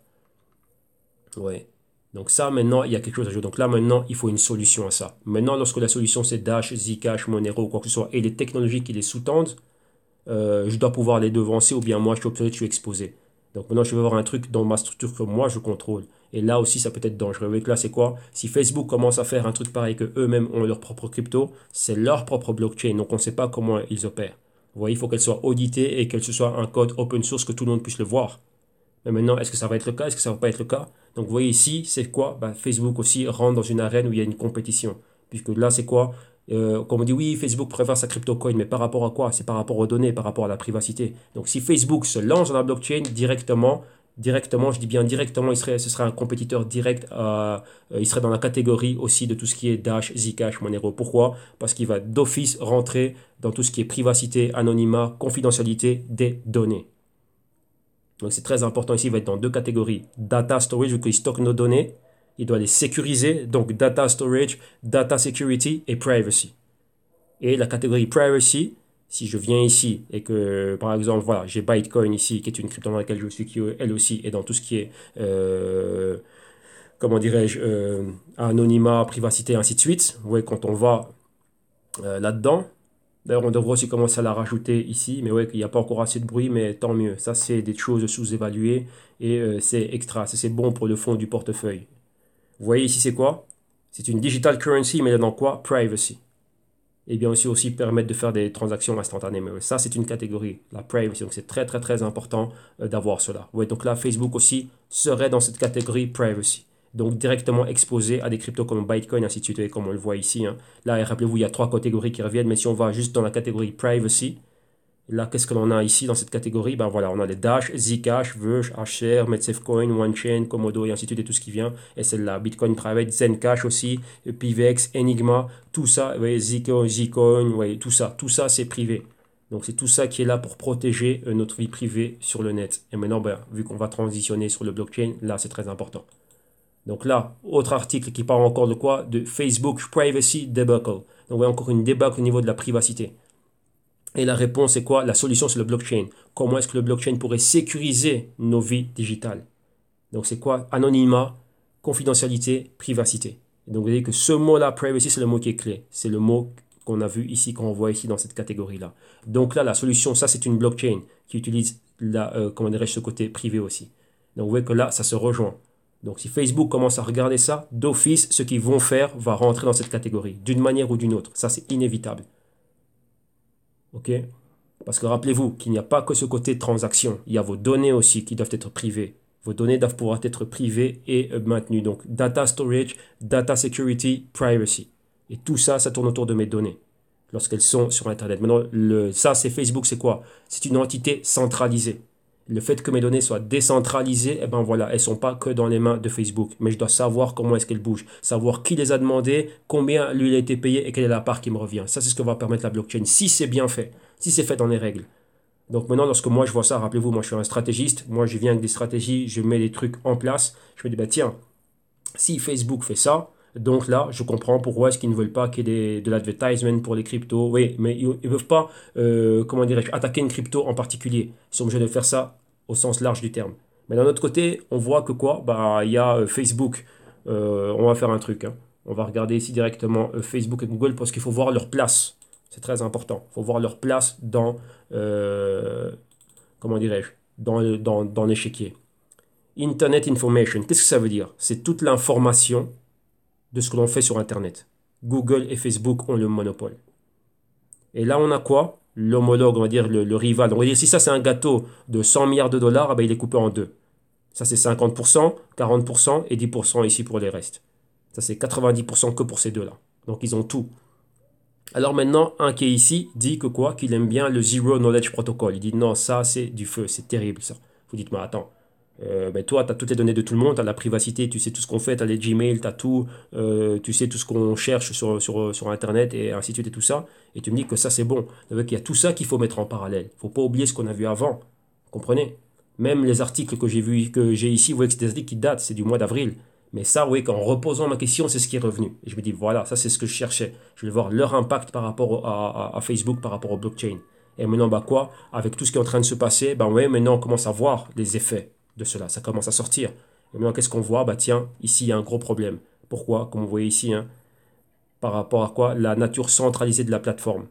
Ouais. Donc ça, maintenant, il y a quelque chose à jouer. Donc là, maintenant, il faut une solution à ça. Maintenant, lorsque la solution, c'est Dash, Zcash, Monero ou quoi que ce soit, et les technologies qui les sous-tendent, je dois pouvoir les devancer ou bien moi, je suis obsolète, je suis exposé. Donc maintenant, je vais avoir un truc dans ma structure que moi, je contrôle. Et là aussi, ça peut être dangereux. Avec là, c'est quoi? Si Facebook commence à faire un truc pareil que eux-mêmes ont leur propre crypto, c'est leur propre blockchain. Donc on ne sait pas comment ils opèrent. Vous voyez, il faut qu'elle soit auditée et que ce soit un code open source que tout le monde puisse le voir. Mais maintenant, est-ce que ça va être le cas? Est-ce que ça ne va pas être le cas? Donc vous voyez ici, c'est quoi? Facebook aussi rentre dans une arène où il y a une compétition. Puisque là, c'est quoi? Comme on dit, oui, Facebook préfère sa crypto coin, mais par rapport à quoi? C'est par rapport aux données, par rapport à la privacité. Donc si Facebook se lance dans la blockchain directement, je dis bien directement, ce serait un compétiteur direct, il serait dans la catégorie aussi de tout ce qui est Dash, Zcash, Monero. Pourquoi? Parce qu'il va d'office rentrer dans tout ce qui est privacité, anonymat, confidentialité des données. Donc c'est très important ici, il va être dans deux catégories. Data storage, vu qu'il stocke nos données, il doit les sécuriser. Donc data storage, data security et privacy. Et la catégorie privacy, si je viens ici et que, par exemple, voilà, j'ai Bitcoin ici, qui est une crypto dans laquelle je suis, qui elle aussi est dans tout ce qui est, comment dirais-je, anonymat, privacité, ainsi de suite. Vous voyez, quand on va là-dedans, d'ailleurs, on devrait aussi commencer à la rajouter ici, mais ouais, il n'y a pas encore assez de bruit, mais tant mieux. Ça, c'est des choses sous-évaluées et c'est extra. C'est bon pour le fond du portefeuille. Vous voyez ici, c'est quoi? C'est une digital currency, mais dans quoi? Privacy. Et bien aussi permettre de faire des transactions instantanées. Mais ça, c'est une catégorie, la privacy. Donc, c'est très, très, très important d'avoir cela. Ouais, donc là, Facebook aussi serait dans cette catégorie privacy. Donc, directement exposé à des cryptos comme Bitcoin, ainsi de suite, et comme on le voit ici. Hein. Là, rappelez-vous, il y a trois catégories qui reviennent. Mais si on va juste dans la catégorie privacy, là, qu'est-ce que l'on a ici dans cette catégorie? Ben voilà, on a les Dash, Zcash, Verge, Hasher, MedSafeCoin, OneChain, Komodo et ainsi de suite et tout ce qui vient. Et celle-là, Bitcoin Private, Zencash aussi, Pivex, Enigma, tout ça, ouais, Zcoin, ouais, tout ça c'est privé. Donc c'est tout ça qui est là pour protéger notre vie privée sur le net. Et maintenant, ben, vu qu'on va transitionner sur le blockchain, là c'est très important. Donc là, autre article qui parle encore de quoi? De Facebook Privacy Debacle. Donc vous voyez encore une débâcle au niveau de la privacité. Et la réponse, c'est quoi? La solution, c'est le blockchain. Comment est-ce que le blockchain pourrait sécuriser nos vies digitales? Donc, c'est quoi? Anonymat, confidentialité, privacité. Et donc, vous voyez que ce mot-là, privacy, c'est le mot qui est clé. C'est le mot qu'on a vu ici, qu'on voit ici dans cette catégorie-là. Donc là, la solution, ça, c'est une blockchain qui utilise comment dirais-je, ce côté privé aussi. Donc, vous voyez que là, ça se rejoint. Donc, si Facebook commence à regarder ça, d'office, ce qu'ils vont faire va rentrer dans cette catégorie, d'une manière ou d'une autre. Ça, c'est inévitable. OK? Parce que rappelez-vous qu'il n'y a pas que ce côté transaction. Il y a vos données aussi qui doivent être privées. Vos données doivent pouvoir être privées et maintenues. Donc, data storage, data security, privacy. Et tout ça, ça tourne autour de mes données lorsqu'elles sont sur Internet. Maintenant, ça, c'est Facebook, c'est quoi? C'est une entité centralisée. Le fait que mes données soient décentralisées, eh ben voilà, elles ne sont pas que dans les mains de Facebook. Mais je dois savoir comment est-ce qu'elles bougent, savoir qui les a demandées, combien lui a été payé et quelle est la part qui me revient. Ça, c'est ce que va permettre la blockchain, si c'est bien fait, si c'est fait dans les règles. Donc maintenant, lorsque moi je vois ça, rappelez-vous, moi je suis un stratégiste, moi je viens avec des stratégies, je mets des trucs en place, je me dis, bah tiens, si Facebook fait ça, donc là, je comprends pourquoi est-ce qu'ils ne veulent pas qu'il y ait de l'advertisement pour les cryptos. Oui, mais ils ne peuvent pas, comment dirais-je, attaquer une crypto en particulier. Ils sont obligés de faire ça au sens large du terme. Mais d'un autre côté, on voit que quoi? Bah, il y a Facebook. On va faire un truc. Hein. On va regarder ici directement Facebook et Google parce qu'il faut voir leur place. C'est très important. Il faut voir leur place dans, comment dirais-je, dans l'échiquier. Internet Information, qu'est-ce que ça veut dire? C'est toute l'information de ce que l'on fait sur Internet. Google et Facebook ont le monopole. Et là, on a quoi? L'homologue, on va dire le rival. On va dire si ça c'est un gâteau de 100 milliards de dollars, eh ben, il est coupé en deux. Ça, c'est 50%, 40% et 10% ici pour les restes. Ça, c'est 90% que pour ces deux-là. Donc, ils ont tout. Alors maintenant, un qui est ici dit que quoi? Qu'il aime bien le Zero Knowledge Protocol. Il dit non, ça, c'est du feu, c'est terrible, ça. Vous dites, mais attends. Ben toi, tu as toutes les données de tout le monde, tu as la privacité, tu sais tout ce qu'on fait, tu as les Gmail, tu as tout, tu sais tout ce qu'on cherche sur Internet et ainsi de suite et tout ça. Et tu me dis que ça, c'est bon. Donc, il y a tout ça qu'il faut mettre en parallèle. Il ne faut pas oublier ce qu'on a vu avant. Vous comprenez? Même les articles que j'ai vus, que j'ai ici, vous voyez que c'est des articles qui datent, c'est du mois d'avril. Mais ça, vous voyez qu'en reposant ma question, c'est ce qui est revenu. Et je me dis, voilà, ça, c'est ce que je cherchais. Je vais voir leur impact par rapport à Facebook, par rapport au blockchain. Et maintenant, bah quoi? Avec tout ce qui est en train de se passer, bah ouais, maintenant, on commence à voir les effets de cela. Ça commence à sortir. Et maintenant, qu'est-ce qu'on voit? Bah tiens, ici, il y a un gros problème. Pourquoi? Comme vous voyez ici, hein, par rapport à quoi? La nature centralisée de la plateforme.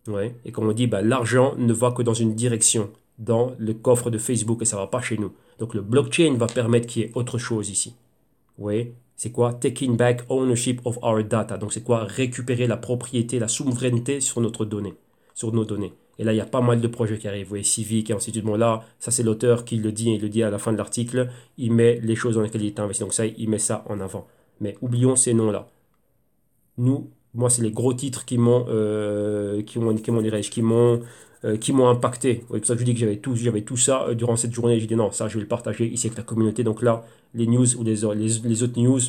Ouais. Et comme on dit, bah, l'argent ne va que dans une direction, dans le coffre de Facebook, et ça ne va pas chez nous. Donc le blockchain va permettre qu'il y ait autre chose ici. Oui, c'est quoi? Taking back ownership of our data. Donc c'est quoi? Récupérer la propriété, la souveraineté sur notre donnée, sur nos données. Et là, il y a pas mal de projets qui arrivent. Vous voyez, Civic et ainsi de suite. Bon, là, ça c'est l'auteur qui le dit, et il le dit à la fin de l'article. Il met les choses dans lesquelles il est investi. Donc ça, il met ça en avant. Mais oublions ces noms-là. Nous, moi, c'est les gros titres qui m'ont impacté. C'est pour ça que je dis que j'avais tout ça durant cette journée. J'ai dit non, ça, je vais le partager ici avec la communauté. Donc là, les news ou les autres news,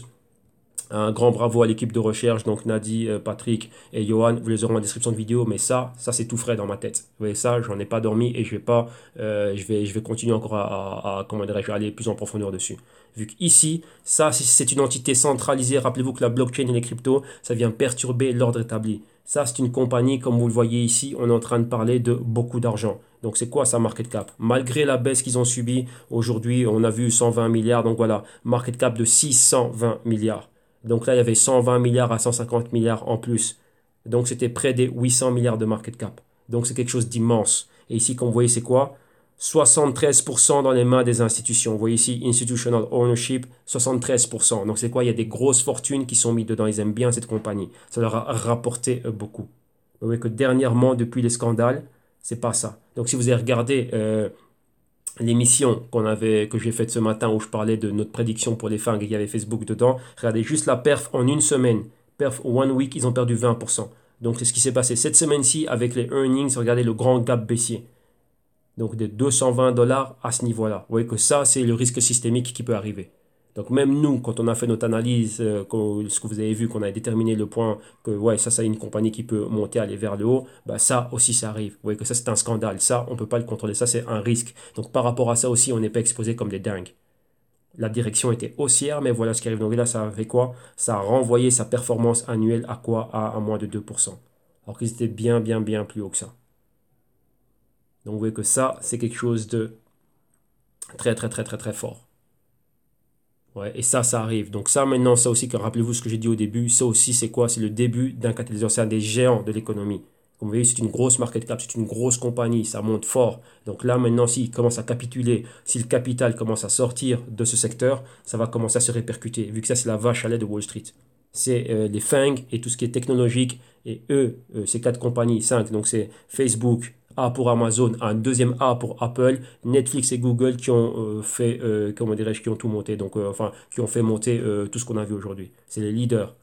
un grand bravo à l'équipe de recherche, donc Nadi, Patrick et Johan, vous les aurez en description de vidéo, mais ça c'est tout frais dans ma tête. Vous voyez ça, j'en ai pas dormi et je vais pas, je vais continuer encore comment dirais-je, aller plus en profondeur dessus. Vu qu'ici, ça c'est une entité centralisée, rappelez-vous que la blockchain et les cryptos, ça vient perturber l'ordre établi. Ça c'est une compagnie, comme vous le voyez ici, on est en train de parler de beaucoup d'argent. Donc c'est quoi sa market cap? Malgré la baisse qu'ils ont subie, aujourd'hui on a vu 120 milliards, donc voilà, market cap de 620 milliards. Donc là, il y avait 120 milliards à 150 milliards en plus. Donc c'était près des 800 milliards de market cap. Donc c'est quelque chose d'immense. Et ici, comme vous voyez, c'est quoi? 73% dans les mains des institutions. Vous voyez ici, institutional ownership, 73%. Donc c'est quoi? Il y a des grosses fortunes qui sont mises dedans. Ils aiment bien cette compagnie. Ça leur a rapporté beaucoup. Vous voyez que dernièrement, depuis les scandales, c'est pas ça. Donc si vous avez regardé l'émission que j'ai faite ce matin où je parlais de notre prédiction pour les FANG et il y avait Facebook dedans, regardez juste la perf en une semaine. Perf one week, ils ont perdu 20%. Donc c'est ce qui s'est passé cette semaine-ci avec les earnings. Regardez le grand gap baissier. Donc de 220 dollars à ce niveau-là. Vous voyez que ça, c'est le risque systémique qui peut arriver. Donc même nous, quand on a fait notre analyse, ce que vous avez vu, qu'on a déterminé le point que ouais, ça c'est une compagnie qui peut monter, aller vers le haut, bah ça aussi ça arrive. Vous voyez que ça c'est un scandale, ça on ne peut pas le contrôler, ça c'est un risque. Donc par rapport à ça aussi, on n'est pas exposé comme des dingues. La direction était haussière, mais voilà ce qui arrive. Donc là, ça a fait quoi? Ça a renvoyé sa performance annuelle à quoi? À moins de 2%. Alors qu'ils étaient bien, bien, bien plus haut que ça. Donc vous voyez que ça, c'est quelque chose de très, très, très, très, très fort. Ouais, et ça arrive. Donc ça, maintenant, ça aussi, rappelez-vous ce que j'ai dit au début, ça aussi, c'est quoi? C'est le début d'un catalyseur. C'est un des géants de l'économie. Comme vous voyez, c'est une grosse market cap, c'est une grosse compagnie, ça monte fort. Donc là, maintenant, s'il commence à capituler, si le capital commence à sortir de ce secteur, ça va commencer à se répercuter, vu que ça, c'est la vache à lait de Wall Street. C'est les FANG et tout ce qui est technologique. Et eux, ces quatre compagnies, cinq, donc c'est Facebook, A pour Amazon, un deuxième A pour Apple, Netflix et Google qui ont fait, comment dirais-je, qui ont tout monté, donc enfin, qui ont fait monter tout ce qu'on a vu aujourd'hui. C'est les leaders,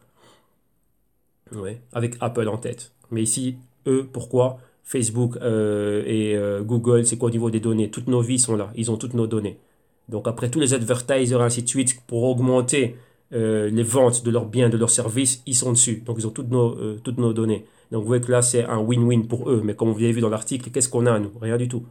ouais, avec Apple en tête. Mais ici, eux, pourquoi? Facebook et Google, c'est quoi au niveau des données? Toutes nos vies sont là, ils ont toutes nos données. Donc après tous les advertisers et ainsi de suite, pour augmenter les ventes de leurs biens, de leurs services, ils sont dessus. Donc ils ont toutes nos données. Donc vous voyez que là, c'est un win-win pour eux. Mais comme vous avez vu dans l'article, qu'est-ce qu'on a, nous? Rien du tout.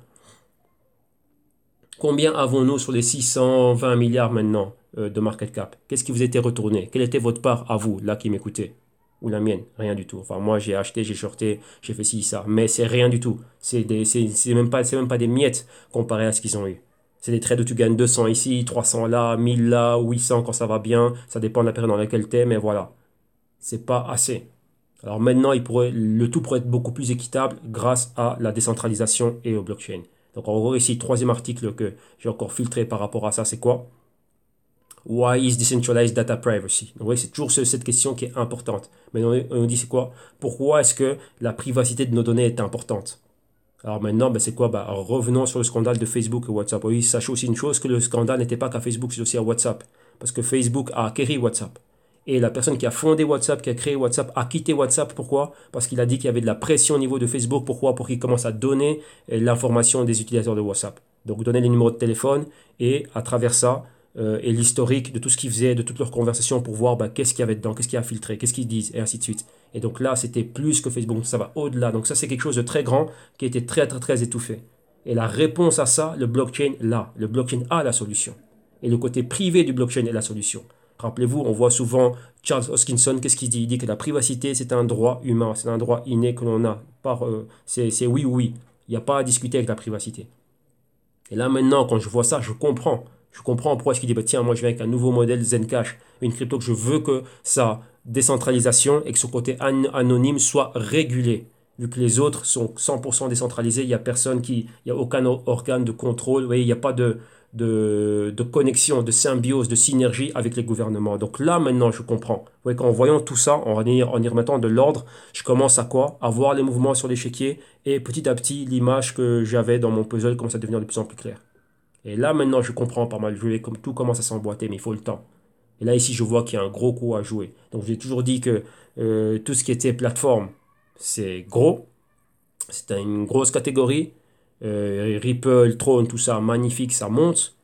Combien avons-nous sur les 620 milliards maintenant de market cap? Qu'est-ce qui vous était retourné? Quelle était votre part à vous, là qui m'écoutez? Ou la mienne? Rien du tout. Enfin, moi, j'ai acheté, j'ai shorté, j'ai fait ci, ça. Mais c'est rien du tout. C'est même pas des miettes comparé à ce qu'ils ont eu. C'est des trades où tu gagnes 200 ici, 300 là, 1000 là, 800 quand ça va bien. Ça dépend de la période dans laquelle tu es, mais voilà. C'est pas assez. Alors maintenant, le tout pourrait être beaucoup plus équitable grâce à la décentralisation et au blockchain. Donc en gros ici, troisième article que j'ai encore filtré par rapport à ça, c'est quoi? Why is decentralized data privacy? Donc, oui, c'est toujours cette question qui est importante. Mais on dit c'est quoi? Pourquoi est-ce que la privacité de nos données est importante? Alors maintenant, ben, c'est quoi? Ben, revenons sur le scandale de Facebook et WhatsApp. Oui, sachez aussi une chose, que le scandale n'était pas qu'à Facebook, c'est aussi à WhatsApp. Parce que Facebook a acquéri WhatsApp. Et la personne qui a fondé WhatsApp, qui a créé WhatsApp, a quitté WhatsApp. Pourquoi? Parce qu'il a dit qu'il y avait de la pression au niveau de Facebook. Pourquoi? Pour qu'il commence à donner l'information des utilisateurs de WhatsApp. Donc donner les numéros de téléphone et à travers ça, et l'historique de tout ce qu'ils faisaient, de toutes leurs conversations pour voir bah, qu'est-ce qu'il y avait dedans, qu'est-ce qu'il y a filtré, qu'est-ce qu'ils disent, et ainsi de suite. Et donc là, c'était plus que Facebook, ça va au-delà. Donc ça, c'est quelque chose de très grand qui a été très, très, très étouffé. Et la réponse à ça, le blockchain, là, le blockchain a la solution. Et le côté privé du blockchain est la solution. Rappelez-vous, on voit souvent Charles Hoskinson, qu'est-ce qu'il dit? Il dit que la privacité, c'est un droit humain, c'est un droit inné que l'on a. C'est oui ou oui. Il n'y a pas à discuter avec la privacité. Et là maintenant, quand je vois ça, je comprends. Je comprends pourquoi est-ce qu'il dit, bah, tiens, moi je viens avec un nouveau modèle Zencash, une crypto que je veux que sa décentralisation et que son côté anonyme soit régulé. Vu que les autres sont 100% décentralisés, il n'y a personne qui, il n'y a aucun organe de contrôle, vous voyez, il n'y a pas de connexion, de symbiose, de synergie avec les gouvernements. Donc là maintenant, je comprends. Vous voyez, qu'en voyant tout ça, en y remettant de l'ordre, je commence à quoi? À voir les mouvements sur l'échiquier et petit à petit, l'image que j'avais dans mon puzzle commence à devenir de plus en plus claire. Et là, maintenant, je comprends pas mal. Comme tout commence à s'emboîter, mais il faut le temps. Et là, ici, je vois qu'il y a un gros coup à jouer. Donc, j'ai toujours dit que tout ce qui était plateforme, c'est gros. C'est une grosse catégorie. Ripple, Tron, tout ça, magnifique, ça monte.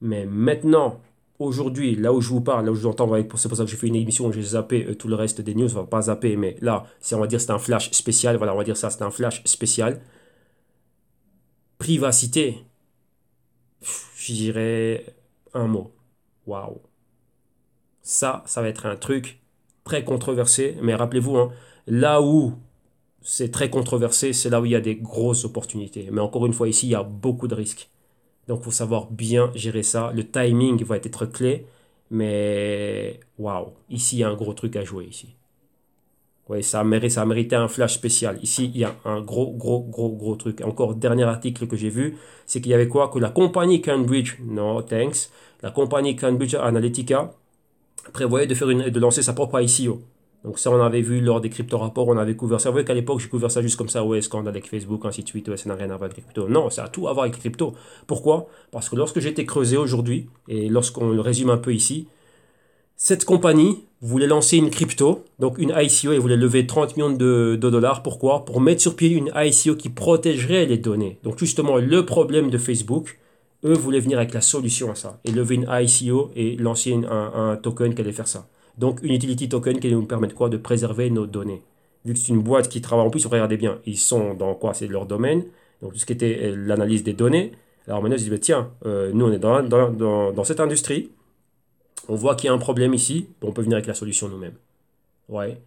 Mais maintenant, aujourd'hui, là où je vous parle, là où je vous entends, c'est pour ça que j'ai fait une émission où j'ai zappé tout le reste des news. Enfin, pas zappé, mais là, on va dire c'est un flash spécial. Voilà, on va dire ça, c'est un flash spécial. Privacité, je dirais un mot. Waouh. Ça va être un truc très controversé. Mais rappelez-vous, hein, là où c'est très controversé, c'est là où il y a des grosses opportunités. Mais encore une fois, ici, il y a beaucoup de risques. Donc, il faut savoir bien gérer ça. Le timing va être clé. Mais waouh, ici, il y a un gros truc à jouer ici. Oui, ça a mérité un flash spécial. Ici, il y a un gros, gros, gros, gros truc. Encore, dernier article que j'ai vu, c'est qu'il y avait quoi? Que la compagnie Cambridge, no thanks, la compagnie Cambridge Analytica prévoyait de lancer sa propre ICO. Donc ça, on avait vu lors des crypto-rapports, on avait couvert ça. Vous voyez qu'à l'époque, j'ai couvert ça juste comme ça, ouais, scandale avec Facebook, ainsi de suite, ouais, ça n'a rien à voir avec les crypto. Non, ça a tout à voir avec les crypto. Pourquoi? Parce que lorsque j'ai été creusé aujourd'hui, et lorsqu'on le résume un peu ici, cette compagnie voulait lancer une crypto, donc une ICO, et voulait lever 30 millions de dollars. Pourquoi? Pour mettre sur pied une ICO qui protégerait les données. Donc justement, le problème de Facebook, eux voulaient venir avec la solution à ça, et lever une ICO et lancer un token qui allait faire ça. Donc une utility token qui allait nous permettre quoi? De préserver nos données. Vu que c'est une boîte qui travaille en plus, regardez bien, ils sont dans quoi? C'est leur domaine, donc tout ce qui était l'analyse des données. Alors maintenant, ils se disent, bah, tiens, nous on est dans cette industrie, on voit qu'il y a un problème ici, on peut venir avec la solution nous-mêmes. Ouais.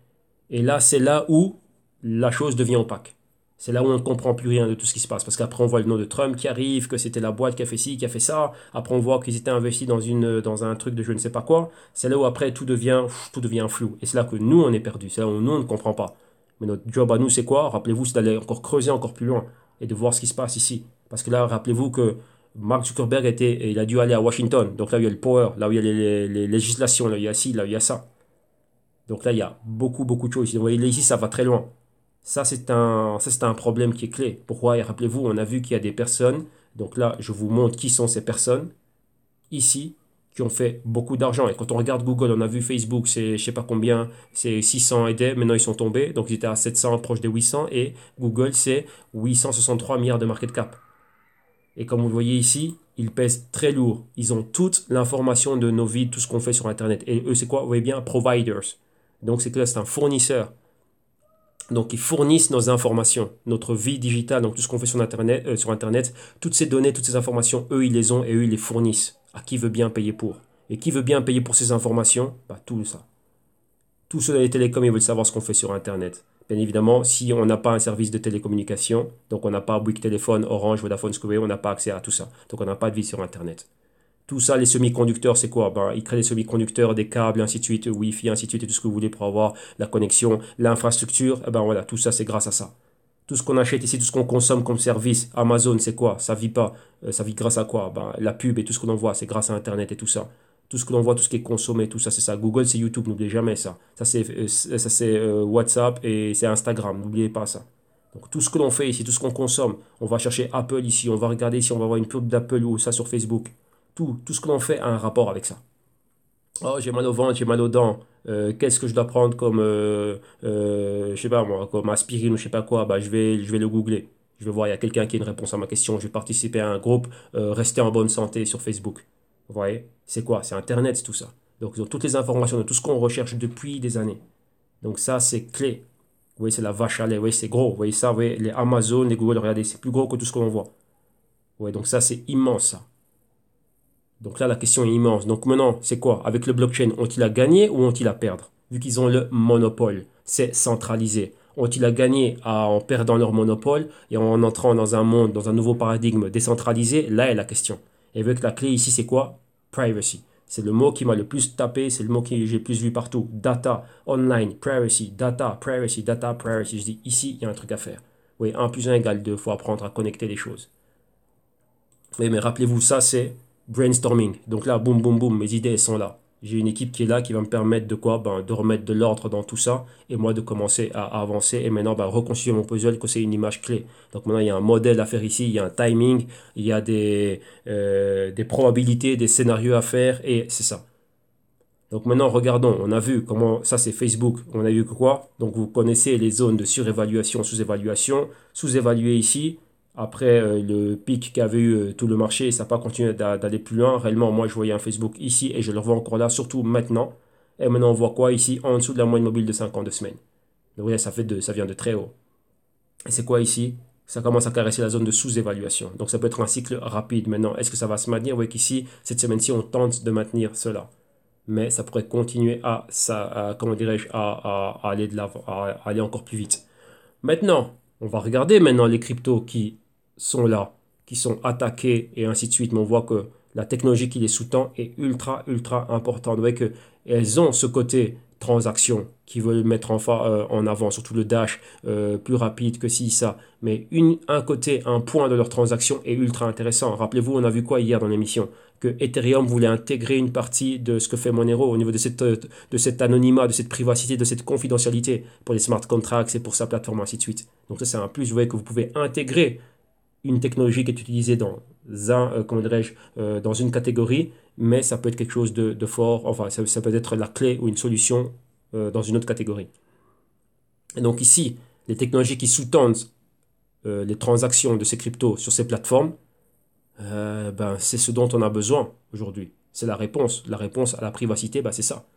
Et là, c'est là où la chose devient opaque. C'est là où on ne comprend plus rien de tout ce qui se passe. Parce qu'après, on voit le nom de Trump qui arrive, que c'était la boîte qui a fait ci, qui a fait ça. Après, on voit qu'ils étaient investis dans un truc de je ne sais pas quoi. C'est là où après, tout devient flou. Et c'est là que nous, on est perdu. C'est là où nous, on ne comprend pas. Mais notre job à nous, c'est quoi? Rappelez-vous, c'est d'aller encore creuser encore plus loin et de voir ce qui se passe ici. Parce que là, rappelez-vous que Mark Zuckerberg il a dû aller à Washington. Donc là, il y a le power, là où il y a les législations, là où il y a ci, là où il y a ça. Donc là, il y a beaucoup, beaucoup de choses. Vous voyez, là, ici, ça va très loin. Ça, c'est un problème qui est clé. Pourquoi? Et rappelez-vous, on a vu qu'il y a des personnes. Donc là, je vous montre qui sont ces personnes. Ici, qui ont fait beaucoup d'argent. Et quand on regarde Google, on a vu Facebook, c'est je sais pas combien, c'est 600 et des, maintenant ils sont tombés. Donc ils étaient à 700, proche des 800. Et Google, c'est 863 milliards de market cap. Et comme vous le voyez ici, ils pèsent très lourd. Ils ont toute l'information de nos vies, tout ce qu'on fait sur Internet. Et eux, c'est quoi? Vous voyez bien, providers. Donc c'est que c'est un fournisseur. Donc ils fournissent nos informations, notre vie digitale, donc tout ce qu'on fait sur Internet, toutes ces données, toutes ces informations, eux, ils les ont et eux, ils les fournissent. À qui veut bien payer pour? Et qui veut bien payer pour ces informations? Bah, tout ça. Tous ceux dans les télécoms, ils veulent savoir ce qu'on fait sur Internet. Bien évidemment, si on n'a pas un service de télécommunication, donc on n'a pas Bouygues Téléphone, Orange, Vodafone, ce que vous voyez, on n'a pas accès à tout ça. Donc on n'a pas de vie sur Internet. Tout ça, les semi-conducteurs, c'est quoi? Ben, ils créent des semi-conducteurs, des câbles, ainsi de suite, Wi-Fi, ainsi de suite, et tout ce que vous voulez pour avoir la connexion, l'infrastructure. Eh ben voilà, tout ça, c'est grâce à ça. Tout ce qu'on achète ici, tout ce qu'on consomme comme service, Amazon, c'est quoi? Ça vit pas. Ça vit grâce à quoi? Ben, la pub et tout ce que l'on voit, c'est grâce à Internet et tout ça. Tout ce que l'on voit, tout ce qui est consommé, tout ça, c'est ça. Google, c'est YouTube, n'oubliez jamais ça. Ça, c'est WhatsApp et c'est Instagram, n'oubliez pas ça. Donc tout ce que l'on fait ici, tout ce qu'on consomme, on va chercher Apple ici, on va regarder si on va voir une pub d'Apple ou ça sur Facebook. Tout ce que l'on fait a un rapport avec ça. Oh, j'ai mal au ventre, j'ai mal aux dents. Qu'est-ce que je dois prendre comme, je sais pas moi, comme aspirine ou je sais pas quoi. Bah, je vais le googler. Je vais voir, il y a quelqu'un qui a une réponse à ma question. Je vais participer à un groupe, rester en bonne santé sur Facebook. Vous voyez? C'est quoi? C'est Internet, tout ça. Donc, ils ont toutes les informations de tout ce qu'on recherche depuis des années. Donc, ça, c'est clé. Vous voyez, c'est la vache à lait. Vous voyez, c'est gros. Vous voyez ça, vous voyez, les Amazon, les Google, regardez, c'est plus gros que tout ce que l'on voit. Vous voyez, donc ça, c'est immense, ça. Donc là, la question est immense. Donc maintenant, c'est quoi? Avec le blockchain, ont-ils à gagner ou ont-ils à perdre? Vu qu'ils ont le monopole, c'est centralisé. Ont-ils à gagner en perdant leur monopole et en entrant dans un monde, dans un nouveau paradigme décentralisé? Là est la question. Et avec la clé ici, c'est quoi? Privacy. C'est le mot qui m'a le plus tapé, c'est le mot que j'ai le plus vu partout. Data, online, privacy, data, privacy, data, privacy. Je dis ici, il y a un truc à faire. Oui, 1 plus 1 égale 2. Il faut apprendre à connecter les choses. Oui, mais rappelez-vous, ça c'est brainstorming. Donc là, boum, boum, boum, mes idées elles sont là. J'ai une équipe qui est là qui va me permettre de quoi? Ben, de remettre de l'ordre dans tout ça et moi de commencer à avancer et maintenant ben, reconstruire mon puzzle que c'est une image clé. Donc maintenant il y a un modèle à faire ici, il y a un timing, il y a des probabilités, des scénarios à faire et c'est ça. Donc maintenant regardons, on a vu comment ça c'est Facebook, on a vu quoi? Donc vous connaissez les zones de surévaluation, sous-évaluation, sous-évalué ici. Après le pic qu'avait eu tout le marché, ça n'a pas continué d'aller plus loin. Réellement, moi, je voyais un Facebook ici et je le revois encore là, surtout maintenant. Et maintenant, on voit quoi ici? En dessous de la moyenne mobile de 52 semaines. Donc, oui, ça vient de très haut. Et c'est quoi ici? Ça commence à caresser la zone de sous-évaluation. Donc, ça peut être un cycle rapide. Maintenant, est-ce que ça va se maintenir? Vous voyez qu'ici, cette semaine-ci, on tente de maintenir cela. Mais ça pourrait continuer comment dirais-je, à aller de l'avant, à aller encore plus vite. Maintenant, on va regarder maintenant les cryptos qui sont là, qui sont attaqués et ainsi de suite. Mais on voit que la technologie qui les sous-tend est ultra, ultra importante. Vous voyez qu'elles ont ce côté transaction qui veulent mettre en avant, surtout le Dash, plus rapide que si ça. Mais un côté, un point de leur transaction est ultra intéressant. Rappelez-vous, on a vu quoi hier dans l'émission? Que Ethereum voulait intégrer une partie de ce que fait Monero au niveau de cet anonymat, de cette privacité, de cette confidentialité pour les smart contracts et pour sa plateforme, ainsi de suite. Donc ça, c'est un plus. Vous voyez que vous pouvez intégrer une technologie qui est utilisée comment dirais-je, dans une catégorie, mais ça peut être quelque chose de fort. Enfin, ça peut être la clé ou une solution dans une autre catégorie. Et donc ici, les technologies qui sous-tendent les transactions de ces cryptos sur ces plateformes, ben, c'est ce dont on a besoin aujourd'hui. C'est la réponse. La réponse à la privacité, ben, c'est ça.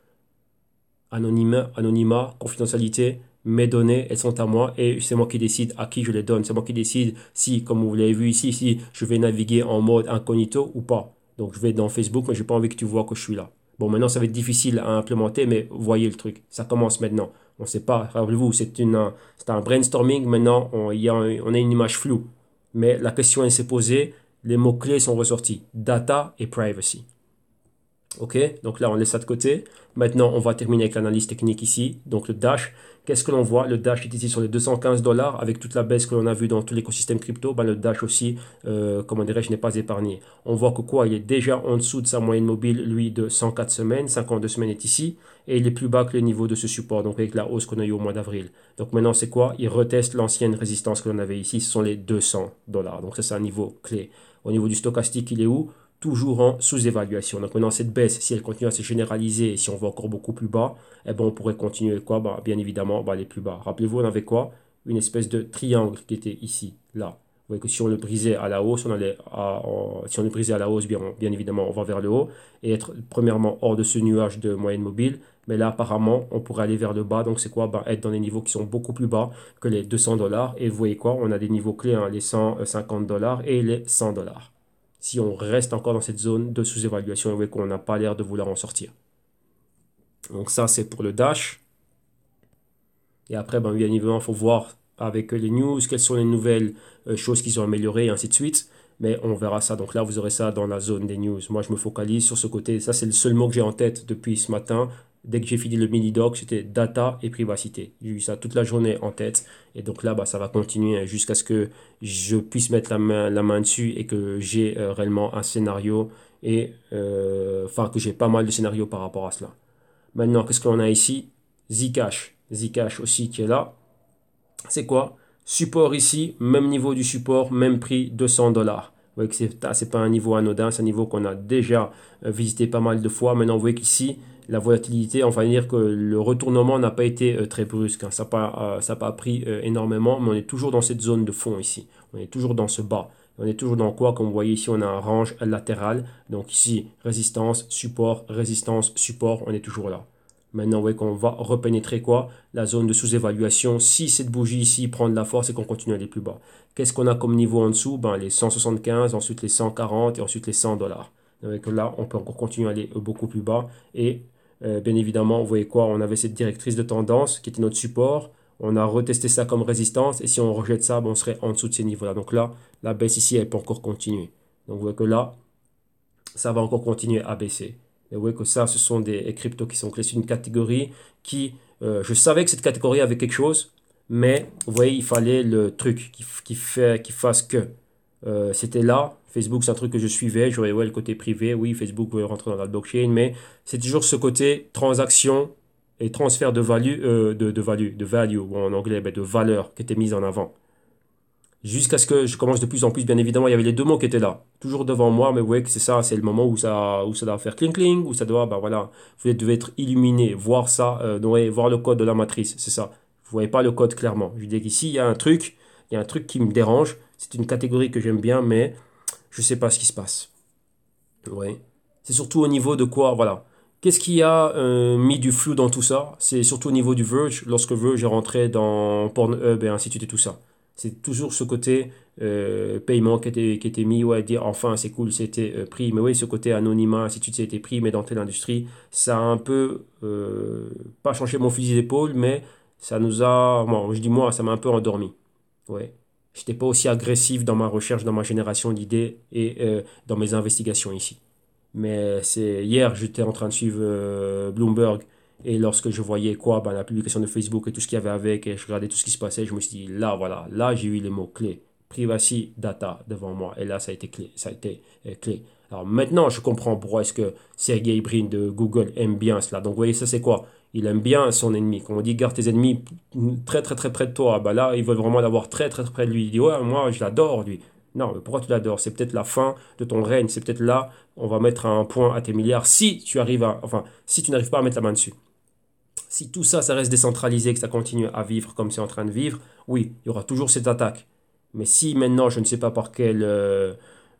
Anonymat, confidentialité, mes données, elles sont à moi et c'est moi qui décide à qui je les donne. C'est moi qui décide si, comme vous l'avez vu ici, si je vais naviguer en mode incognito ou pas. Donc je vais dans Facebook, mais je n'ai pas envie que tu vois que je suis là. Bon, maintenant ça va être difficile à implémenter, mais voyez le truc. Ça commence maintenant. On ne sait pas, rappelez-vous, c'est un brainstorming. Maintenant, on a une image floue. Mais la question elle s'est posée, les mots-clés sont ressortis. Data et privacy. Ok, donc là on laisse ça de côté. Maintenant on va terminer avec l'analyse technique ici. Donc le Dash, qu'est-ce que l'on voit? Le Dash est ici sur les 215 dollars avec toute la baisse que l'on a vue dans tout l'écosystème crypto. Ben, le Dash aussi, comment dirais-je, n'est pas épargné. On voit que quoi? Il est déjà en dessous de sa moyenne mobile, lui, de 104 semaines. 52 semaines est ici. Et il est plus bas que le niveau de ce support, donc avec la hausse qu'on a eu au mois d'avril. Donc maintenant c'est quoi? Il reteste l'ancienne résistance que l'on avait ici. Ce sont les 200 dollars. Donc ça c'est un niveau clé. Au niveau du stochastique, il est où? Toujours en sous-évaluation. Donc maintenant, cette baisse, si elle continue à se généraliser et si on va encore beaucoup plus bas, eh ben, on pourrait continuer quoi? Bah, bien évidemment, bah, aller plus bas. Rappelez-vous, on avait quoi? Une espèce de triangle qui était ici, là. Vous voyez que si on le brisait à la hausse, si on le brisait à la hausse, bien évidemment, on va vers le haut et être premièrement hors de ce nuage de moyenne mobile. Mais là, apparemment, on pourrait aller vers le bas. Donc, c'est quoi? Bah, être dans des niveaux qui sont beaucoup plus bas que les 200 dollars. Et vous voyez quoi? On a des niveaux clés, hein, les 150 dollars et les 100 dollars. Si on reste encore dans cette zone de sous-évaluation, vous voyez qu'on n'a pas l'air de vouloir en sortir. Donc ça, c'est pour le Dash. Et après, ben, bien évidemment, il faut voir avec les news, quelles sont les nouvelles choses qui sont améliorées, et ainsi de suite. Mais on verra ça. Donc là, vous aurez ça dans la zone des news. Moi, je me focalise sur ce côté. Ça, c'est le seul mot que j'ai en tête depuis ce matin. Dès que j'ai fini le mini-doc, c'était data et privacité. J'ai eu ça toute la journée en tête. Et donc là, bah, ça va continuer jusqu'à ce que je puisse mettre la main dessus et que j'ai réellement un scénario et enfin que j'ai pas mal de scénarios par rapport à cela. Maintenant, qu'est-ce qu'on a ici? Zcash. Zcash aussi qui est là. C'est quoi? Support ici, même niveau du support, même prix, 200 dollars. Vous voyez que c'est pas un niveau anodin, c'est un niveau qu'on a déjà visité pas mal de fois. Maintenant, vous voyez qu'ici, la volatilité, enfin dire que le retournement n'a pas été très brusque, hein. Ça n'a pas pris énormément, mais on est toujours dans cette zone de fond ici. On est toujours dans ce bas. On est toujours dans quoi? Comme vous voyez ici, on a un range latéral. Donc ici, résistance, support, on est toujours là. Maintenant, vous voyez qu'on va repénétrer quoi? La zone de sous-évaluation. Si cette bougie ici prend de la force et qu'on continue à aller plus bas. Qu'est-ce qu'on a comme niveau en dessous? Ben, les 175, ensuite les 140 et ensuite les 100 dollars. Donc là, on peut encore continuer à aller beaucoup plus bas. Et bien évidemment, vous voyez quoi? On avait cette directrice de tendance qui était notre support. On a retesté ça comme résistance. Et si on rejette ça, ben, on serait en dessous de ces niveaux-là. Donc là, la baisse ici, elle peut encore continuer. Donc vous voyez que là, ça va encore continuer à baisser. Et vous voyez que ça, ce sont des cryptos qui sont clés. C'est une catégorie qui, je savais que cette catégorie avait quelque chose, mais vous voyez, il fallait le truc qui fasse que c'était là. Facebook, c'est un truc que je suivais. J'aurais le côté privé. Oui, Facebook veut rentrer dans la blockchain, mais c'est toujours ce côté transaction et transfert de value, de value, ou en anglais, ben, de valeur qui était mise en avant. Jusqu'à ce que je commence de plus en plus, bien évidemment, il y avait les deux mots qui étaient là, toujours devant moi, mais vous voyez que c'est ça, c'est le moment où ça doit faire cling cling, où ça doit, ben voilà, vous devez être illuminé, voir ça, voir le code de la matrice, c'est ça. Vous voyez pas le code clairement. Je dis qu'ici, il y a un truc qui me dérange, c'est une catégorie que j'aime bien, mais je sais pas ce qui se passe. Oui. C'est surtout au niveau de quoi, voilà. Qu'est-ce qui a mis du flou dans tout ça? C'est surtout au niveau du Verge, lorsque Verge est rentré dans Pornhub et ainsi de suite et tout ça. C'est toujours ce côté paiement qui était mis, ouais, dire enfin c'est cool, c'était pris. Mais oui, ce côté anonymat, ainsi de suite, c'était pris, mais dans telle industrie, ça a un peu, pas changé mon fusil d'épaule, mais ça nous a, moi, je dis moi, ça m'a un peu endormi. Ouais. J'étais pas aussi agressif dans ma recherche, dans ma génération d'idées et dans mes investigations ici. Mais c'est hier, j'étais en train de suivre Bloomberg et lorsque je voyais quoi, ben, la publication de Facebook et tout ce qu'il y avait avec et je regardais tout ce qui se passait, je me suis dit là, voilà, là j'ai eu les mots clés. Privacy, data devant moi. Et là, ça a été clé. Ça a été clé. Alors maintenant, je comprends pourquoi est-ce que Sergey Brin de Google aime bien cela. Donc, vous voyez, ça c'est quoi? Il aime bien son ennemi. Quand on dit garde tes ennemis très très très près de toi, ben là, il veut vraiment l'avoir très très très près de lui. Il dit ouais, moi je l'adore lui. Non, mais pourquoi tu l'adores? C'est peut-être la fin de ton règne. C'est peut-être là, on va mettre un point à tes milliards si tu arrives à, enfin, si tu n'arrives pas à mettre la main dessus. Si tout ça, ça reste décentralisé, que ça continue à vivre comme c'est en train de vivre, oui, il y aura toujours cette attaque. Mais si maintenant, je ne sais pas par quel,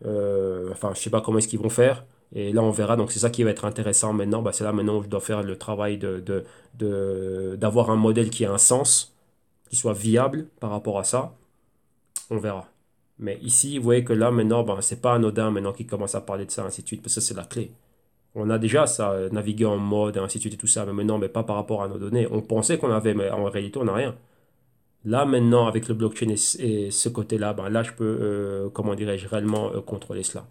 enfin, je sais pas comment est-ce qu'ils vont faire, et là on verra. Donc c'est ça qui va être intéressant maintenant. Bah, c'est là maintenant où je dois faire le travail d'avoir un modèle qui a un sens, qui soit viable par rapport à ça. On verra. Mais ici, vous voyez que là maintenant, ben, c'est pas anodin maintenant qu'ils commencent à parler de ça, ainsi de suite, parce que ça c'est la clé. On a déjà ça, naviguer en mode, ainsi de suite et tout ça, mais maintenant, mais pas par rapport à nos données. On pensait qu'on avait, mais en réalité, on n'a rien. Là, maintenant, avec le blockchain et ce côté-là, ben, là, je peux, comment dirais-je, réellement contrôler cela.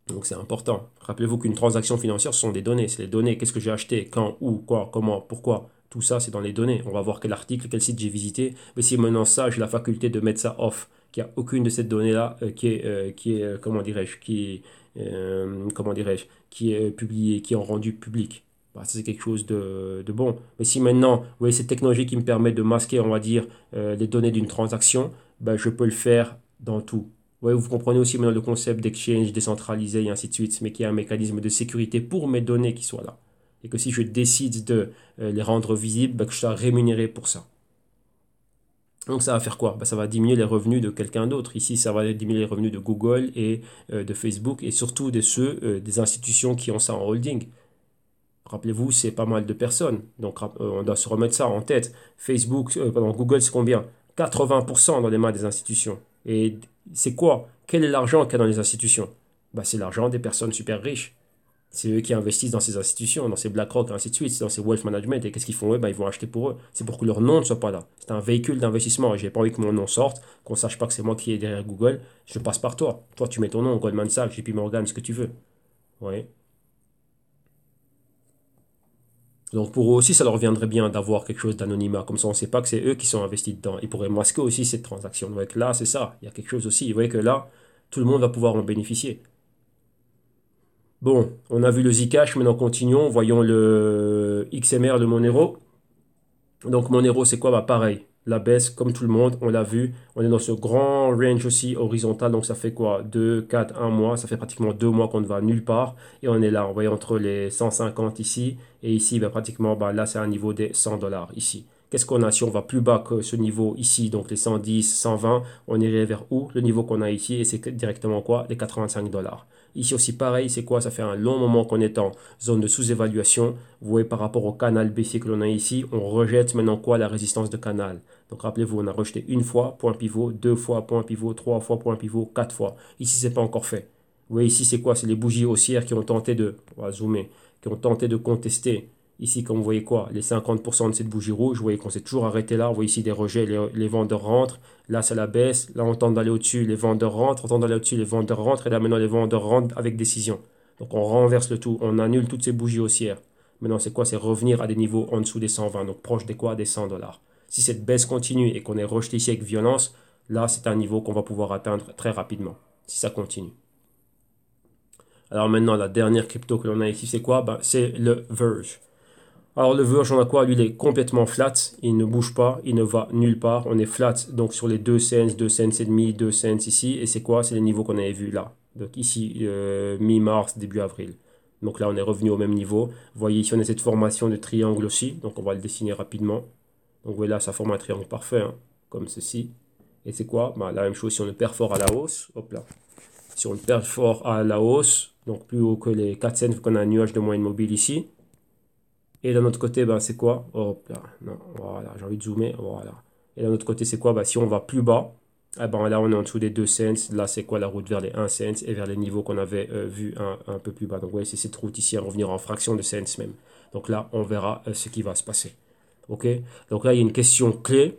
Donc, c'est important. Rappelez-vous qu'une transaction financière, ce sont des données. C'est les données. Qu'est-ce que j'ai acheté, quand, où, quoi, comment, pourquoi. Tout ça, c'est dans les données. On va voir quel article, quel site j'ai visité. Mais si maintenant ça, j'ai la faculté de mettre ça off, qu'il n'y a aucune de ces données-là comment dirais-je, comment dirais-je, qui est publiée, qui est rendu public. Bah, ça, c'est quelque chose de bon. Mais si maintenant, vous voyez, cette technologie qui me permet de masquer, on va dire, les données d'une transaction, bah, je peux le faire dans tout. Ouais, vous comprenez aussi maintenant le concept d'exchange décentralisé et ainsi de suite, mais qui a un mécanisme de sécurité pour mes données qui soient là. Et que si je décide de les rendre visibles, bah, que je sois rémunéré pour ça. Donc ça va faire quoi? Bah, ça va diminuer les revenus de quelqu'un d'autre. Ici, ça va diminuer les revenus de Google et de Facebook et surtout de ceux des institutions qui ont ça en holding. Rappelez-vous, c'est pas mal de personnes. Donc on doit se remettre ça en tête. Facebook, pardon, Google, c'est combien? 80% dans les mains des institutions. Et c'est quoi? Quel est l'argent qu'il y a dans les institutions? Bah, c'est l'argent des personnes super riches. C'est eux qui investissent dans ces institutions, dans ces BlackRock, et ainsi de suite, dans ces wealth management. Et qu'est-ce qu'ils font eux? Ben, ils vont acheter pour eux. C'est pour que leur nom ne soit pas là. C'est un véhicule d'investissement. Et j'ai pas envie que mon nom sorte, qu'on ne sache pas que c'est moi qui est derrière Google. Je passe par toi. Toi, tu mets ton nom, Goldman Sachs, JP Morgan, ce que tu veux. Ouais. Donc pour eux aussi, ça leur viendrait bien d'avoir quelque chose d'anonymat. Comme ça, on ne sait pas que c'est eux qui sont investis dedans. Ils pourraient masquer aussi cette transaction. Donc là, c'est ça. Il y a quelque chose aussi. Vous voyez que là, tout le monde va pouvoir en bénéficier. Bon, on a vu le Zcash, maintenant continuons. Voyons le XMR, le Monero. Donc Monero, c'est quoi? Bah pareil. la baisse, comme tout le monde, on l'a vu. On est dans ce grand range aussi horizontal. Donc, ça fait quoi? 2, 4, 1 mois. Ça fait pratiquement 2 mois qu'on ne va nulle part. Et on est là, on voit entre les 150 ici. Et ici, ben, pratiquement, ben, là, c'est un niveau des 100 dollars ici. Qu'est-ce qu'on a si on va plus bas que ce niveau ici, donc les 110, 120, on irait vers où? Le niveau qu'on a ici, et c'est directement quoi? Les 85 dollars. Ici aussi pareil, c'est quoi? Ça fait un long moment qu'on est en zone de sous-évaluation. Vous voyez par rapport au canal baissier que l'on a ici, on rejette maintenant quoi? La résistance de canal. Donc rappelez-vous, on a rejeté une fois, point pivot, deux fois, point pivot, trois fois, point pivot, quatre fois. Ici, c'est pas encore fait. Vous voyez ici, c'est quoi? C'est les bougies haussières qui ont tenté de, on va zoomer, qui ont tenté de contester. Ici, comme vous voyez quoi, les 50% de cette bougie rouge, vous voyez qu'on s'est toujours arrêté là. Vous voyez ici des rejets, les vendeurs rentrent. Là, c'est la baisse. Là, on tente d'aller au-dessus, les vendeurs rentrent. On tente d'aller au-dessus, les vendeurs rentrent. Et là, maintenant, les vendeurs rentrent avec décision. Donc, on renverse le tout. On annule toutes ces bougies haussières. Maintenant, c'est quoi? C'est revenir à des niveaux en dessous des 120. Donc, proche des quoi? Des 100 dollars. Si cette baisse continue et qu'on est rejeté ici avec violence, là, c'est un niveau qu'on va pouvoir atteindre très rapidement. Si ça continue. Alors maintenant, la dernière crypto que l'on a ici, c'est quoi? Ben, c'est le Verge. Alors le Verge, on a quoi? Lui, il est complètement flat, il ne bouge pas, il ne va nulle part. On est flat donc sur les 2 cents, 2 cents et demi, 2 cents ici. Et c'est quoi? C'est les niveaux qu'on avait vus là. Donc ici, mi-mars, début avril. Donc là, on est revenu au même niveau. Vous voyez ici, on a cette formation de triangle aussi. Donc on va le dessiner rapidement. Donc vous voyez là, ça forme un triangle parfait, hein, comme ceci. Et c'est quoi? Ben, la même chose si on le perfore à la hausse. Hop là. Si on le perfore à la hausse, donc plus haut que les 4 cents, vu qu'on a un nuage de moyenne mobile ici. Et d'un autre côté, ben, c'est quoi? Hop là, non, voilà, j'ai envie de zoomer, voilà. Et d'un autre côté, c'est quoi? Ben, si on va plus bas, eh ben, là, on est en dessous des 2 cents. Là, c'est quoi? La route vers les 1 cents et vers les niveaux qu'on avait vus un peu plus bas. Donc, vous voyez, c'est cette route ici à revenir en fraction de cents même. Donc là, on verra ce qui va se passer. OK? Donc là, il y a une question clé.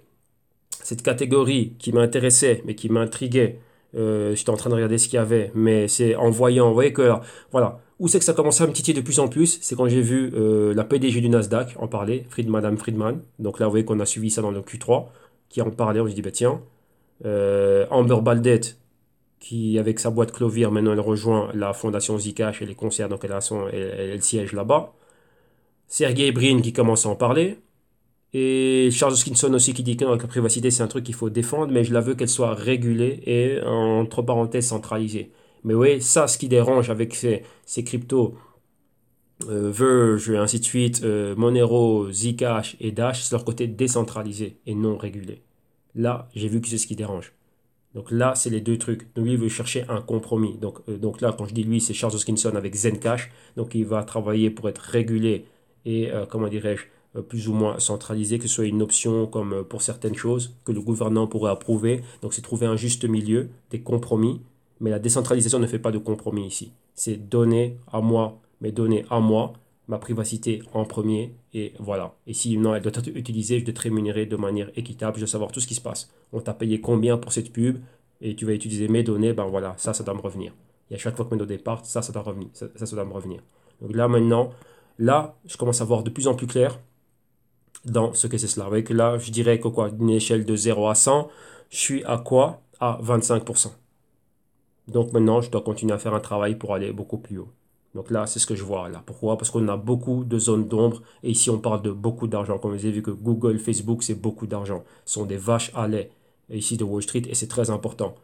Cette catégorie qui m'intéressait, mais qui m'intriguait, j'étais en train de regarder ce qu'il y avait, mais c'est en voyant, vous voyez que, voilà, où c'est que ça commençait à me titiller de plus en plus, c'est quand j'ai vu la PDG du Nasdaq en parler, Madame Friedman. Donc là, vous voyez qu'on a suivi ça dans le Q3, qui en parlait, on se dit, bah tiens, Amber Baldet, qui avec sa boîte Clovier, maintenant elle rejoint la fondation Zcash et les concerts, donc elle siège là-bas. Sergey Brin qui commence à en parler. Et Charles Hoskinson aussi qui dit que la privacité c'est un truc qu'il faut défendre, mais je la veux qu'elle soit régulée et entre parenthèses centralisée. Mais oui, ça ce qui dérange avec ces cryptos, Verge et ainsi de suite, Monero, Zcash et Dash, c'est leur côté décentralisé et non régulé. Là, j'ai vu que c'est ce qui dérange. Donc là, c'est les deux trucs. Donc lui, il veut chercher un compromis. Donc là, quand je dis lui, c'est Charles Hoskinson avec Zencash. Donc il va travailler pour être régulé et, comment dirais-je, plus ou moins centralisé, que ce soit une option comme pour certaines choses que le gouvernement pourrait approuver. Donc c'est trouver un juste milieu, des compromis. Mais la décentralisation ne fait pas de compromis ici. C'est donner à moi, mes données à moi, ma privacité en premier, et voilà. Et si non, elle doit être utilisée, je dois te rémunérer de manière équitable, je dois savoir tout ce qui se passe. On t'a payé combien pour cette pub, et tu vas utiliser mes données, ben voilà, ça doit me revenir. Et à chaque fois que mes données partent, ça doit revenir, ça doit me revenir. Donc là, maintenant, là, je commence à voir de plus en plus clair dans ce que c'est cela. Vous voyez que là, je dirais que quoi, d'une échelle de 0 à 100, je suis à quoi? À 25%. Donc maintenant, je dois continuer à faire un travail pour aller beaucoup plus haut. Donc là, c'est ce que je vois là. Pourquoi? Parce qu'on a beaucoup de zones d'ombre. Et ici, on parle de beaucoup d'argent. Comme vous avez vu que Google, Facebook, c'est beaucoup d'argent. Ce sont des vaches à lait ici de Wall Street et c'est très important.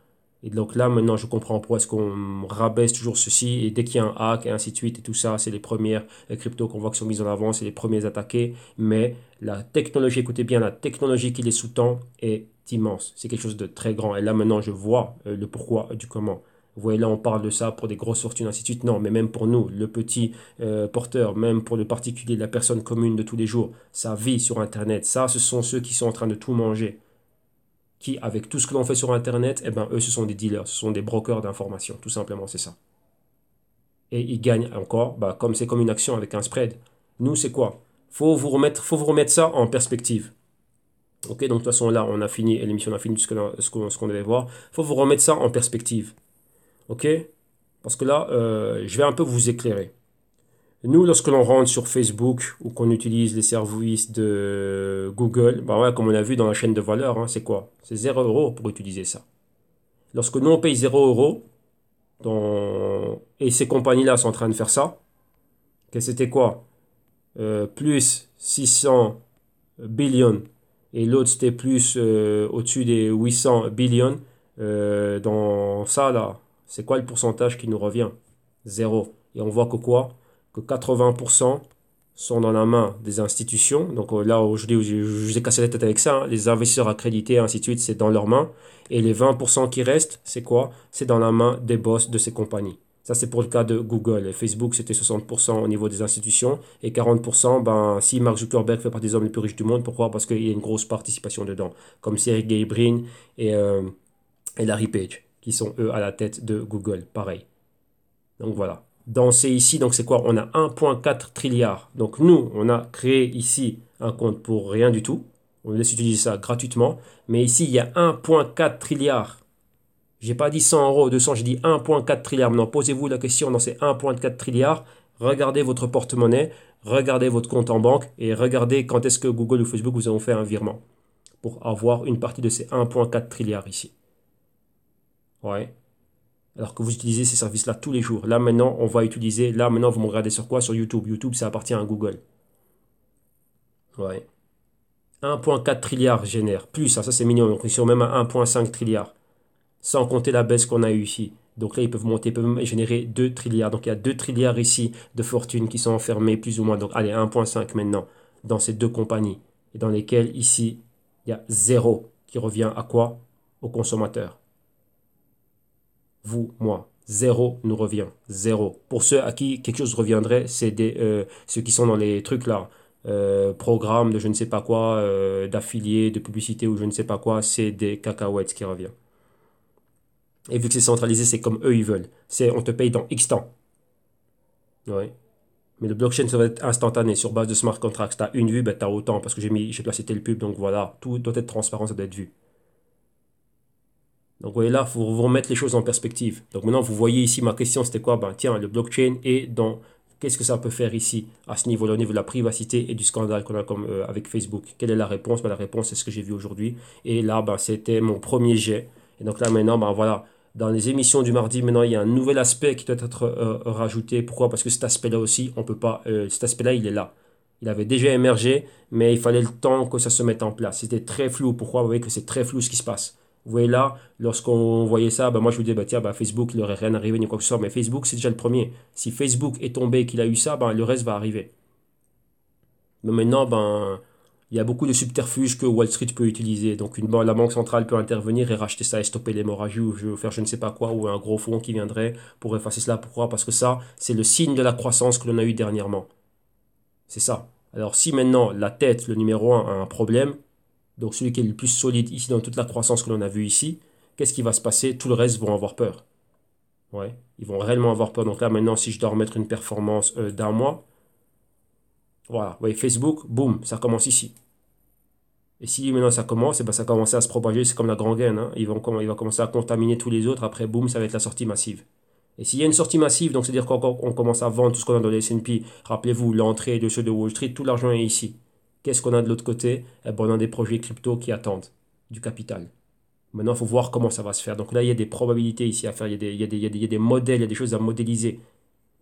Et donc là, maintenant, je comprends pourquoi est-ce qu'on rabaisse toujours ceci. Et dès qu'il y a un hack et ainsi de suite et tout ça, c'est les premières cryptos qu'on voit qui sont mises en avant, c'est les premiers attaqués. Mais la technologie, écoutez bien, la technologie qui les sous-tend est immense. C'est quelque chose de très grand. Et là, maintenant, je vois le pourquoi du comment. Vous voyez, là, on parle de ça pour des grosses fortunes, ainsi de suite. Non, mais même pour nous, le petit porteur, même pour le particulier, la personne commune de tous les jours, ça vit sur Internet. Ça, ce sont ceux qui sont en train de tout manger. Qui, avec tout ce que l'on fait sur Internet, eh ben, eux, ce sont des dealers, ce sont des brokers d'informations. Tout simplement, c'est ça. Et ils gagnent encore, bah, comme c'est comme une action avec un spread. Nous, c'est quoi? Faut vous remettre ça en perspective. Ok, donc de toute façon, là, on a fini, l'émission, on a fini ce qu'on devait voir. Faut vous remettre ça en perspective. Ok? Parce que là, je vais un peu vous éclairer. Nous, lorsque l'on rentre sur Facebook ou qu'on utilise les services de Google, bah ouais, comme on a vu dans la chaîne de valeur, hein, c'est quoi? C'est 0 € pour utiliser ça. Lorsque nous, on paye 0 € et ces compagnies-là sont en train de faire ça, que c'était quoi? Plus 600 billions et l'autre c'était plus au-dessus des 800 billions. Dans ça là, c'est quoi le pourcentage qui nous revient? Zéro. Et on voit que quoi? Que 80% sont dans la main des institutions. Donc là, aujourd'hui, je vous ai cassé la tête avec ça, hein. Les investisseurs accrédités, ainsi de suite, c'est dans leurs mains. Et les 20% qui restent, c'est quoi? C'est dans la main des boss de ces compagnies. Ça, c'est pour le cas de Google. Et Facebook, c'était 60% au niveau des institutions. Et 40%, ben, si Mark Zuckerberg fait partie des hommes les plus riches du monde, pourquoi? Parce qu'il y a une grosse participation dedans. Comme Sergey Brin et, euh, et Larry Page, qui sont eux à la tête de Google. Pareil. Donc voilà. Dans ces ici, donc c'est quoi? On a 1,4 trilliard. Donc nous, on a créé ici un compte pour rien du tout. On laisse utiliser ça gratuitement. Mais ici, il y a 1,4 trilliard. J'ai pas dit 100 euros, 200, j'ai dit 1,4 trilliard. Maintenant, posez-vous la question dans ces 1,4 trilliards. Regardez votre porte-monnaie, regardez votre compte en banque et regardez quand est-ce que Google ou Facebook vous ont fait un virement pour avoir une partie de ces 1,4 trilliards ici. Ouais. Alors que vous utilisez ces services-là tous les jours. Là maintenant, on va utiliser, là maintenant, vous me regardez sur quoi? Sur YouTube. YouTube, ça appartient à Google. Ouais. 1,4 trilliard génère. Plus, ça c'est mignon. Donc ils sont même à 1,5 trilliard. Sans compter la baisse qu'on a eue ici. Donc là, ils peuvent monter, ils peuvent même générer 2 trilliards. Donc il y a 2 trilliards ici de fortune qui sont enfermés plus ou moins. Donc allez, 1,5 maintenant dans ces deux compagnies. Et dans lesquelles ici, il y a zéro qui revient à quoi? Aux consommateurs. Vous, moi. Zéro nous revient. Zéro. Pour ceux à qui quelque chose reviendrait, c'est ceux qui sont dans les trucs là. Programmes de je ne sais pas quoi, d'affiliés, de publicité ou je ne sais pas quoi, c'est des cacahuètes qui revient. Et vu que c'est centralisé, c'est comme eux ils veulent. C'est on te paye dans X temps. Ouais. Mais le blockchain, ça va être instantané sur base de smart contracts. Tu as une vue, ben, tu as autant parce que j'ai placé tel pub. Donc voilà, tout doit être transparent, ça doit être vu. Donc, vous voyez là, il faut vous remettre les choses en perspective. Donc, maintenant, vous voyez ici, ma question, c'était quoi? Ben, tiens, le blockchain est dans... Qu'est-ce que ça peut faire ici, à ce niveau-là, au niveau de la privacité et du scandale qu'on a comme, avec Facebook? Quelle est la réponse? Ben, la réponse, c'est ce que j'ai vu aujourd'hui. Et là, ben, c'était mon premier jet. Et donc là, maintenant, ben, voilà, dans les émissions du mardi, maintenant, il y a un nouvel aspect qui doit être rajouté. Pourquoi? Parce que cet aspect-là aussi, on peut pas... cet aspect-là, il est là. Il avait déjà émergé, mais il fallait le temps que ça se mette en place. C'était très flou. Pourquoi? Vous voyez que c'est très flou ce qui se passe. Vous voyez là, lorsqu'on voyait ça, ben moi je vous disais, bah, tiens, bah, Facebook, il n'aurait rien arrivé ni quoi que ce soit. Mais Facebook, c'est déjà le premier. Si Facebook est tombé et qu'il a eu ça, ben, le reste va arriver. Mais maintenant, ben, il y a beaucoup de subterfuges que Wall Street peut utiliser. Donc la banque centrale peut intervenir et racheter ça et stopper l'hémorragie ou faire je ne sais pas quoi, ou un gros fonds qui viendrait pour effacer cela. Pourquoi? Parce que ça, c'est le signe de la croissance que l'on a eu dernièrement. C'est ça. Alors si maintenant la tête, le numéro un, a un problème, donc celui qui est le plus solide ici dans toute la croissance que l'on a vue ici, qu'est-ce qui va se passer? Tout le reste vont avoir peur. Ouais, ils vont réellement avoir peur. Donc là maintenant, si je dois remettre une performance d'un mois, voilà, vous voyez, Facebook, boum, ça commence ici. Et si maintenant ça commence, et ben ça commence à se propager, c'est comme la gangrène, hein. Il va commencer à contaminer tous les autres, après boum, ça va être la sortie massive. Et s'il y a une sortie massive, donc c'est-à-dire qu'on commence à vendre tout ce qu'on a dans les S&P, rappelez-vous, l'entrée de ceux de Wall Street, tout l'argent est ici. Qu'est-ce qu'on a de l'autre côté? Eh ben, on a des projets crypto qui attendent du capital. Maintenant, il faut voir comment ça va se faire. Donc là, il y a des probabilités ici à faire, il y a des modèles, il y a des choses à modéliser.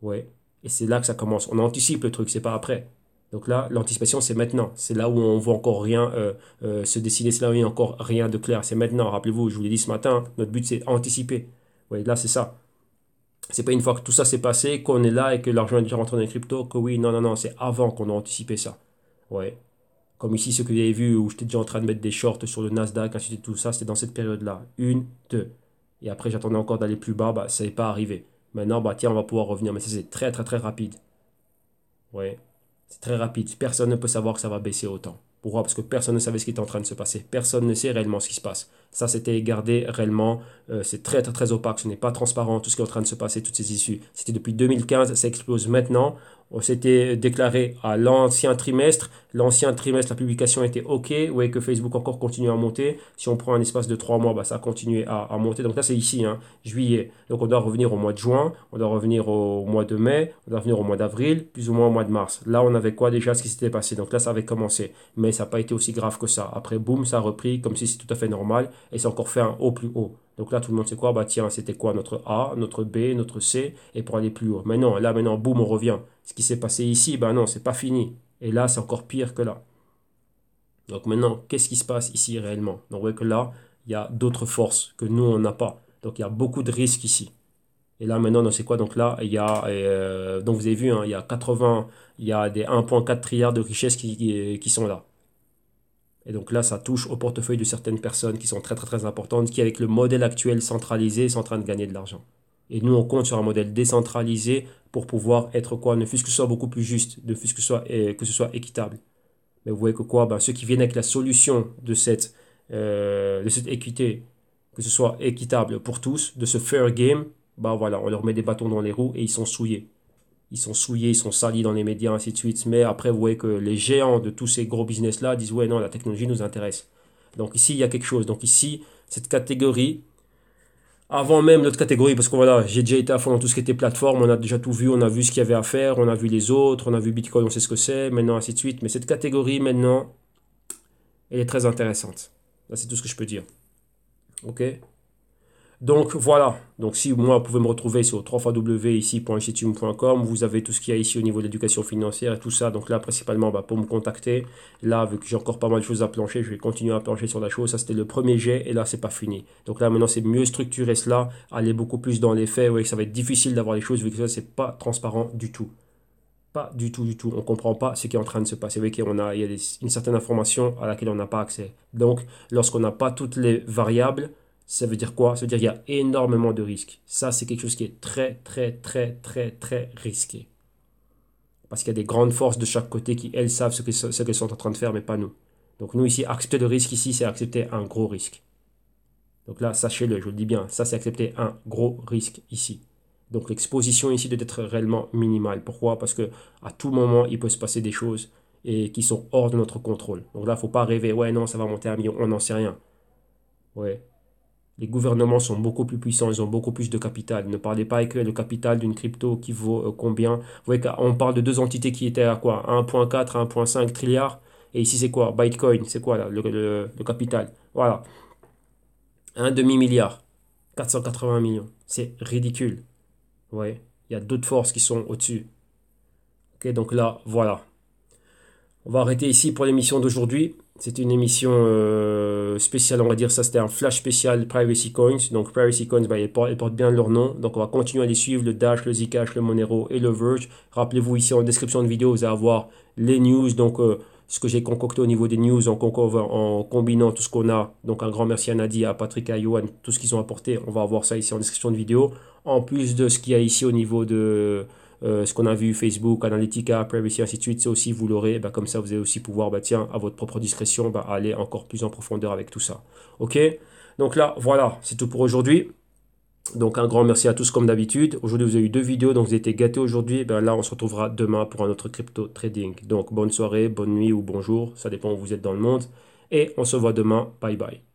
Ouais. Et c'est là que ça commence. On anticipe le truc, c'est pas après. Donc là, l'anticipation, c'est maintenant. C'est là où on voit encore rien se dessiner, c'est là où il n'y a encore rien de clair. C'est maintenant. Rappelez-vous, je vous l'ai dit ce matin, notre but, c'est anticiper. Ouais, là, c'est ça. C'est pas une fois que tout ça s'est passé, qu'on est là et que l'argent est déjà rentré dans les cryptos, que oui, non, non, non, c'est avant qu'on a anticipé ça. Ouais. Comme ici, ce que vous avez vu, où j'étais déjà en train de mettre des shorts sur le Nasdaq, ainsi de suite, tout ça, c'était dans cette période-là. Une, deux. Et après, j'attendais encore d'aller plus bas, bah, ça n'est pas arrivé. Maintenant, bah, tiens, on va pouvoir revenir. Mais ça, c'est très, très, très rapide. Ouais. C'est très rapide. Personne ne peut savoir que ça va baisser autant. Pourquoi? Parce que personne ne savait ce qui était en train de se passer. Personne ne sait réellement ce qui se passe. Ça, c'était gardé réellement. C'est très, très, très opaque. Ce n'est pas transparent, tout ce qui est en train de se passer, toutes ces issues. C'était depuis 2015, ça explose maintenant. On s'était déclaré à l'ancien trimestre. L'ancien trimestre, la publication était OK. Vous voyez que Facebook encore continue à monter. Si on prend un espace de 3 mois, bah, ça a continué à monter. Donc là, c'est ici, hein, juillet. Donc on doit revenir au mois de juin, on doit revenir au mois de mai, on doit revenir au mois d'avril, plus ou moins au mois de mars. Là, on avait quoi déjà ce qui s'était passé? Donc là, ça avait commencé. Mais ça n'a pas été aussi grave que ça. Après, boum, ça a repris comme si c'était tout à fait normal. Et c'est encore fait un haut plus haut. Donc là, tout le monde sait quoi? Bah tiens, c'était quoi notre A, notre B, notre C, et pour aller plus haut. Mais non, là maintenant, boum, on revient. Ce qui s'est passé ici, bah non, c'est pas fini. Et là, c'est encore pire que là. Donc maintenant, qu'est-ce qui se passe ici réellement? Donc vous voyez que là, il y a d'autres forces que nous, on n'a pas. Donc il y a beaucoup de risques ici. Et là maintenant, c'est quoi? Donc là, il y a, donc vous avez vu, hein, il y a 80, il y a des 1,4 trilliards de richesses qui sont là. Et donc là, ça touche au portefeuille de certaines personnes qui sont très très très importantes, qui avec le modèle actuel centralisé sont en train de gagner de l'argent. Et nous, on compte sur un modèle décentralisé pour pouvoir être quoi? Ne fût-ce que ce soit beaucoup plus juste, ne fût-ce que ce soit équitable. Mais vous voyez que quoi? Ben, ceux qui viennent avec la solution de cette équité, que ce soit équitable pour tous, de ce fair game, ben voilà, on leur met des bâtons dans les roues et ils sont souillés. Ils sont souillés, ils sont salis dans les médias, ainsi de suite. Mais après, vous voyez que les géants de tous ces gros business-là disent, ouais, non, la technologie nous intéresse. Donc ici, il y a quelque chose. Donc ici, cette catégorie, avant même l'autre catégorie, parce que voilà, j'ai déjà été à fond dans tout ce qui était plateforme, on a déjà tout vu, on a vu ce qu'il y avait à faire, on a vu les autres, on a vu Bitcoin, on sait ce que c'est, maintenant ainsi de suite. Mais cette catégorie, maintenant, elle est très intéressante. Là, c'est tout ce que je peux dire. Ok? Donc voilà, donc si moi vous pouvez me retrouver sur www.ici.ici.com, vous avez tout ce qu'il y a ici au niveau de l'éducation financière et tout ça. Donc là principalement pour me contacter, là vu que j'ai encore pas mal de choses à plancher, je vais continuer à plancher sur la chose. Ça c'était le premier jet et là c'est pas fini. Donc là maintenant c'est mieux structurer cela, aller beaucoup plus dans les faits. Vous voyez que ça va être difficile d'avoir les choses vu que ça c'est pas transparent du tout. Pas du tout, du tout. On ne comprend pas ce qui est en train de se passer. Vous voyez il y a une certaine information à laquelle on n'a pas accès. Donc, lorsqu'on n'a pas toutes les variables, ça veut dire quoi? Ça veut dire qu'il y a énormément de risques. Ça, c'est quelque chose qui est très, très, très, très, très risqué. Parce qu'il y a des grandes forces de chaque côté qui, elles, savent ce qu'elles sont en train de faire, mais pas nous. Donc, nous, ici, accepter le risque, ici, c'est accepter un gros risque. Donc là, sachez-le, je le dis bien, ça, c'est accepter un gros risque ici. Donc l'exposition ici doit être réellement minimale. Pourquoi? Parce que à tout moment, il peut se passer des choses et qui sont hors de notre contrôle. Donc là, il ne faut pas rêver, ouais, non, ça va monter à 1 million, on n'en sait rien. Ouais. Les gouvernements sont beaucoup plus puissants, ils ont beaucoup plus de capital. Ne parlez pas avec le capital d'une crypto qui vaut combien. Vous voyez qu'on parle de deux entités qui étaient à quoi? 1,4, 1,5 trilliards. Et ici, c'est quoi? Bitcoin, c'est quoi là, le capital? Voilà. Un demi-milliard. 480 millions. C'est ridicule. Ouais, il y a d'autres forces qui sont au-dessus. Ok, donc là, voilà. On va arrêter ici pour l'émission d'aujourd'hui. C'était une émission spéciale, on va dire ça, c'était un flash spécial Privacy Coins. Donc Privacy Coins, ils portent bien leur nom. Donc on va continuer à les suivre, le Dash, le Zcash, le Monero et le Verge. Rappelez-vous ici en description de vidéo, vous allez avoir les news. Donc ce que j'ai concocté au niveau des news en combinant tout ce qu'on a. Donc un grand merci à Nadia, à Patrick, à Johan, tout ce qu'ils ont apporté. On va avoir ça ici en description de vidéo. En plus de ce qu'il y a ici au niveau de ce qu'on a vu, Facebook, Analytica, Privacy, ainsi de suite, ça aussi vous l'aurez, comme ça vous allez aussi pouvoir, tiens, à votre propre discrétion, aller encore plus en profondeur avec tout ça. Ok? Donc là, voilà, c'est tout pour aujourd'hui. Donc un grand merci à tous comme d'habitude. Aujourd'hui vous avez eu deux vidéos, donc vous avez été gâtés aujourd'hui. Là on se retrouvera demain pour un autre crypto trading. Donc bonne soirée, bonne nuit ou bonjour, ça dépend où vous êtes dans le monde. Et on se voit demain. Bye bye.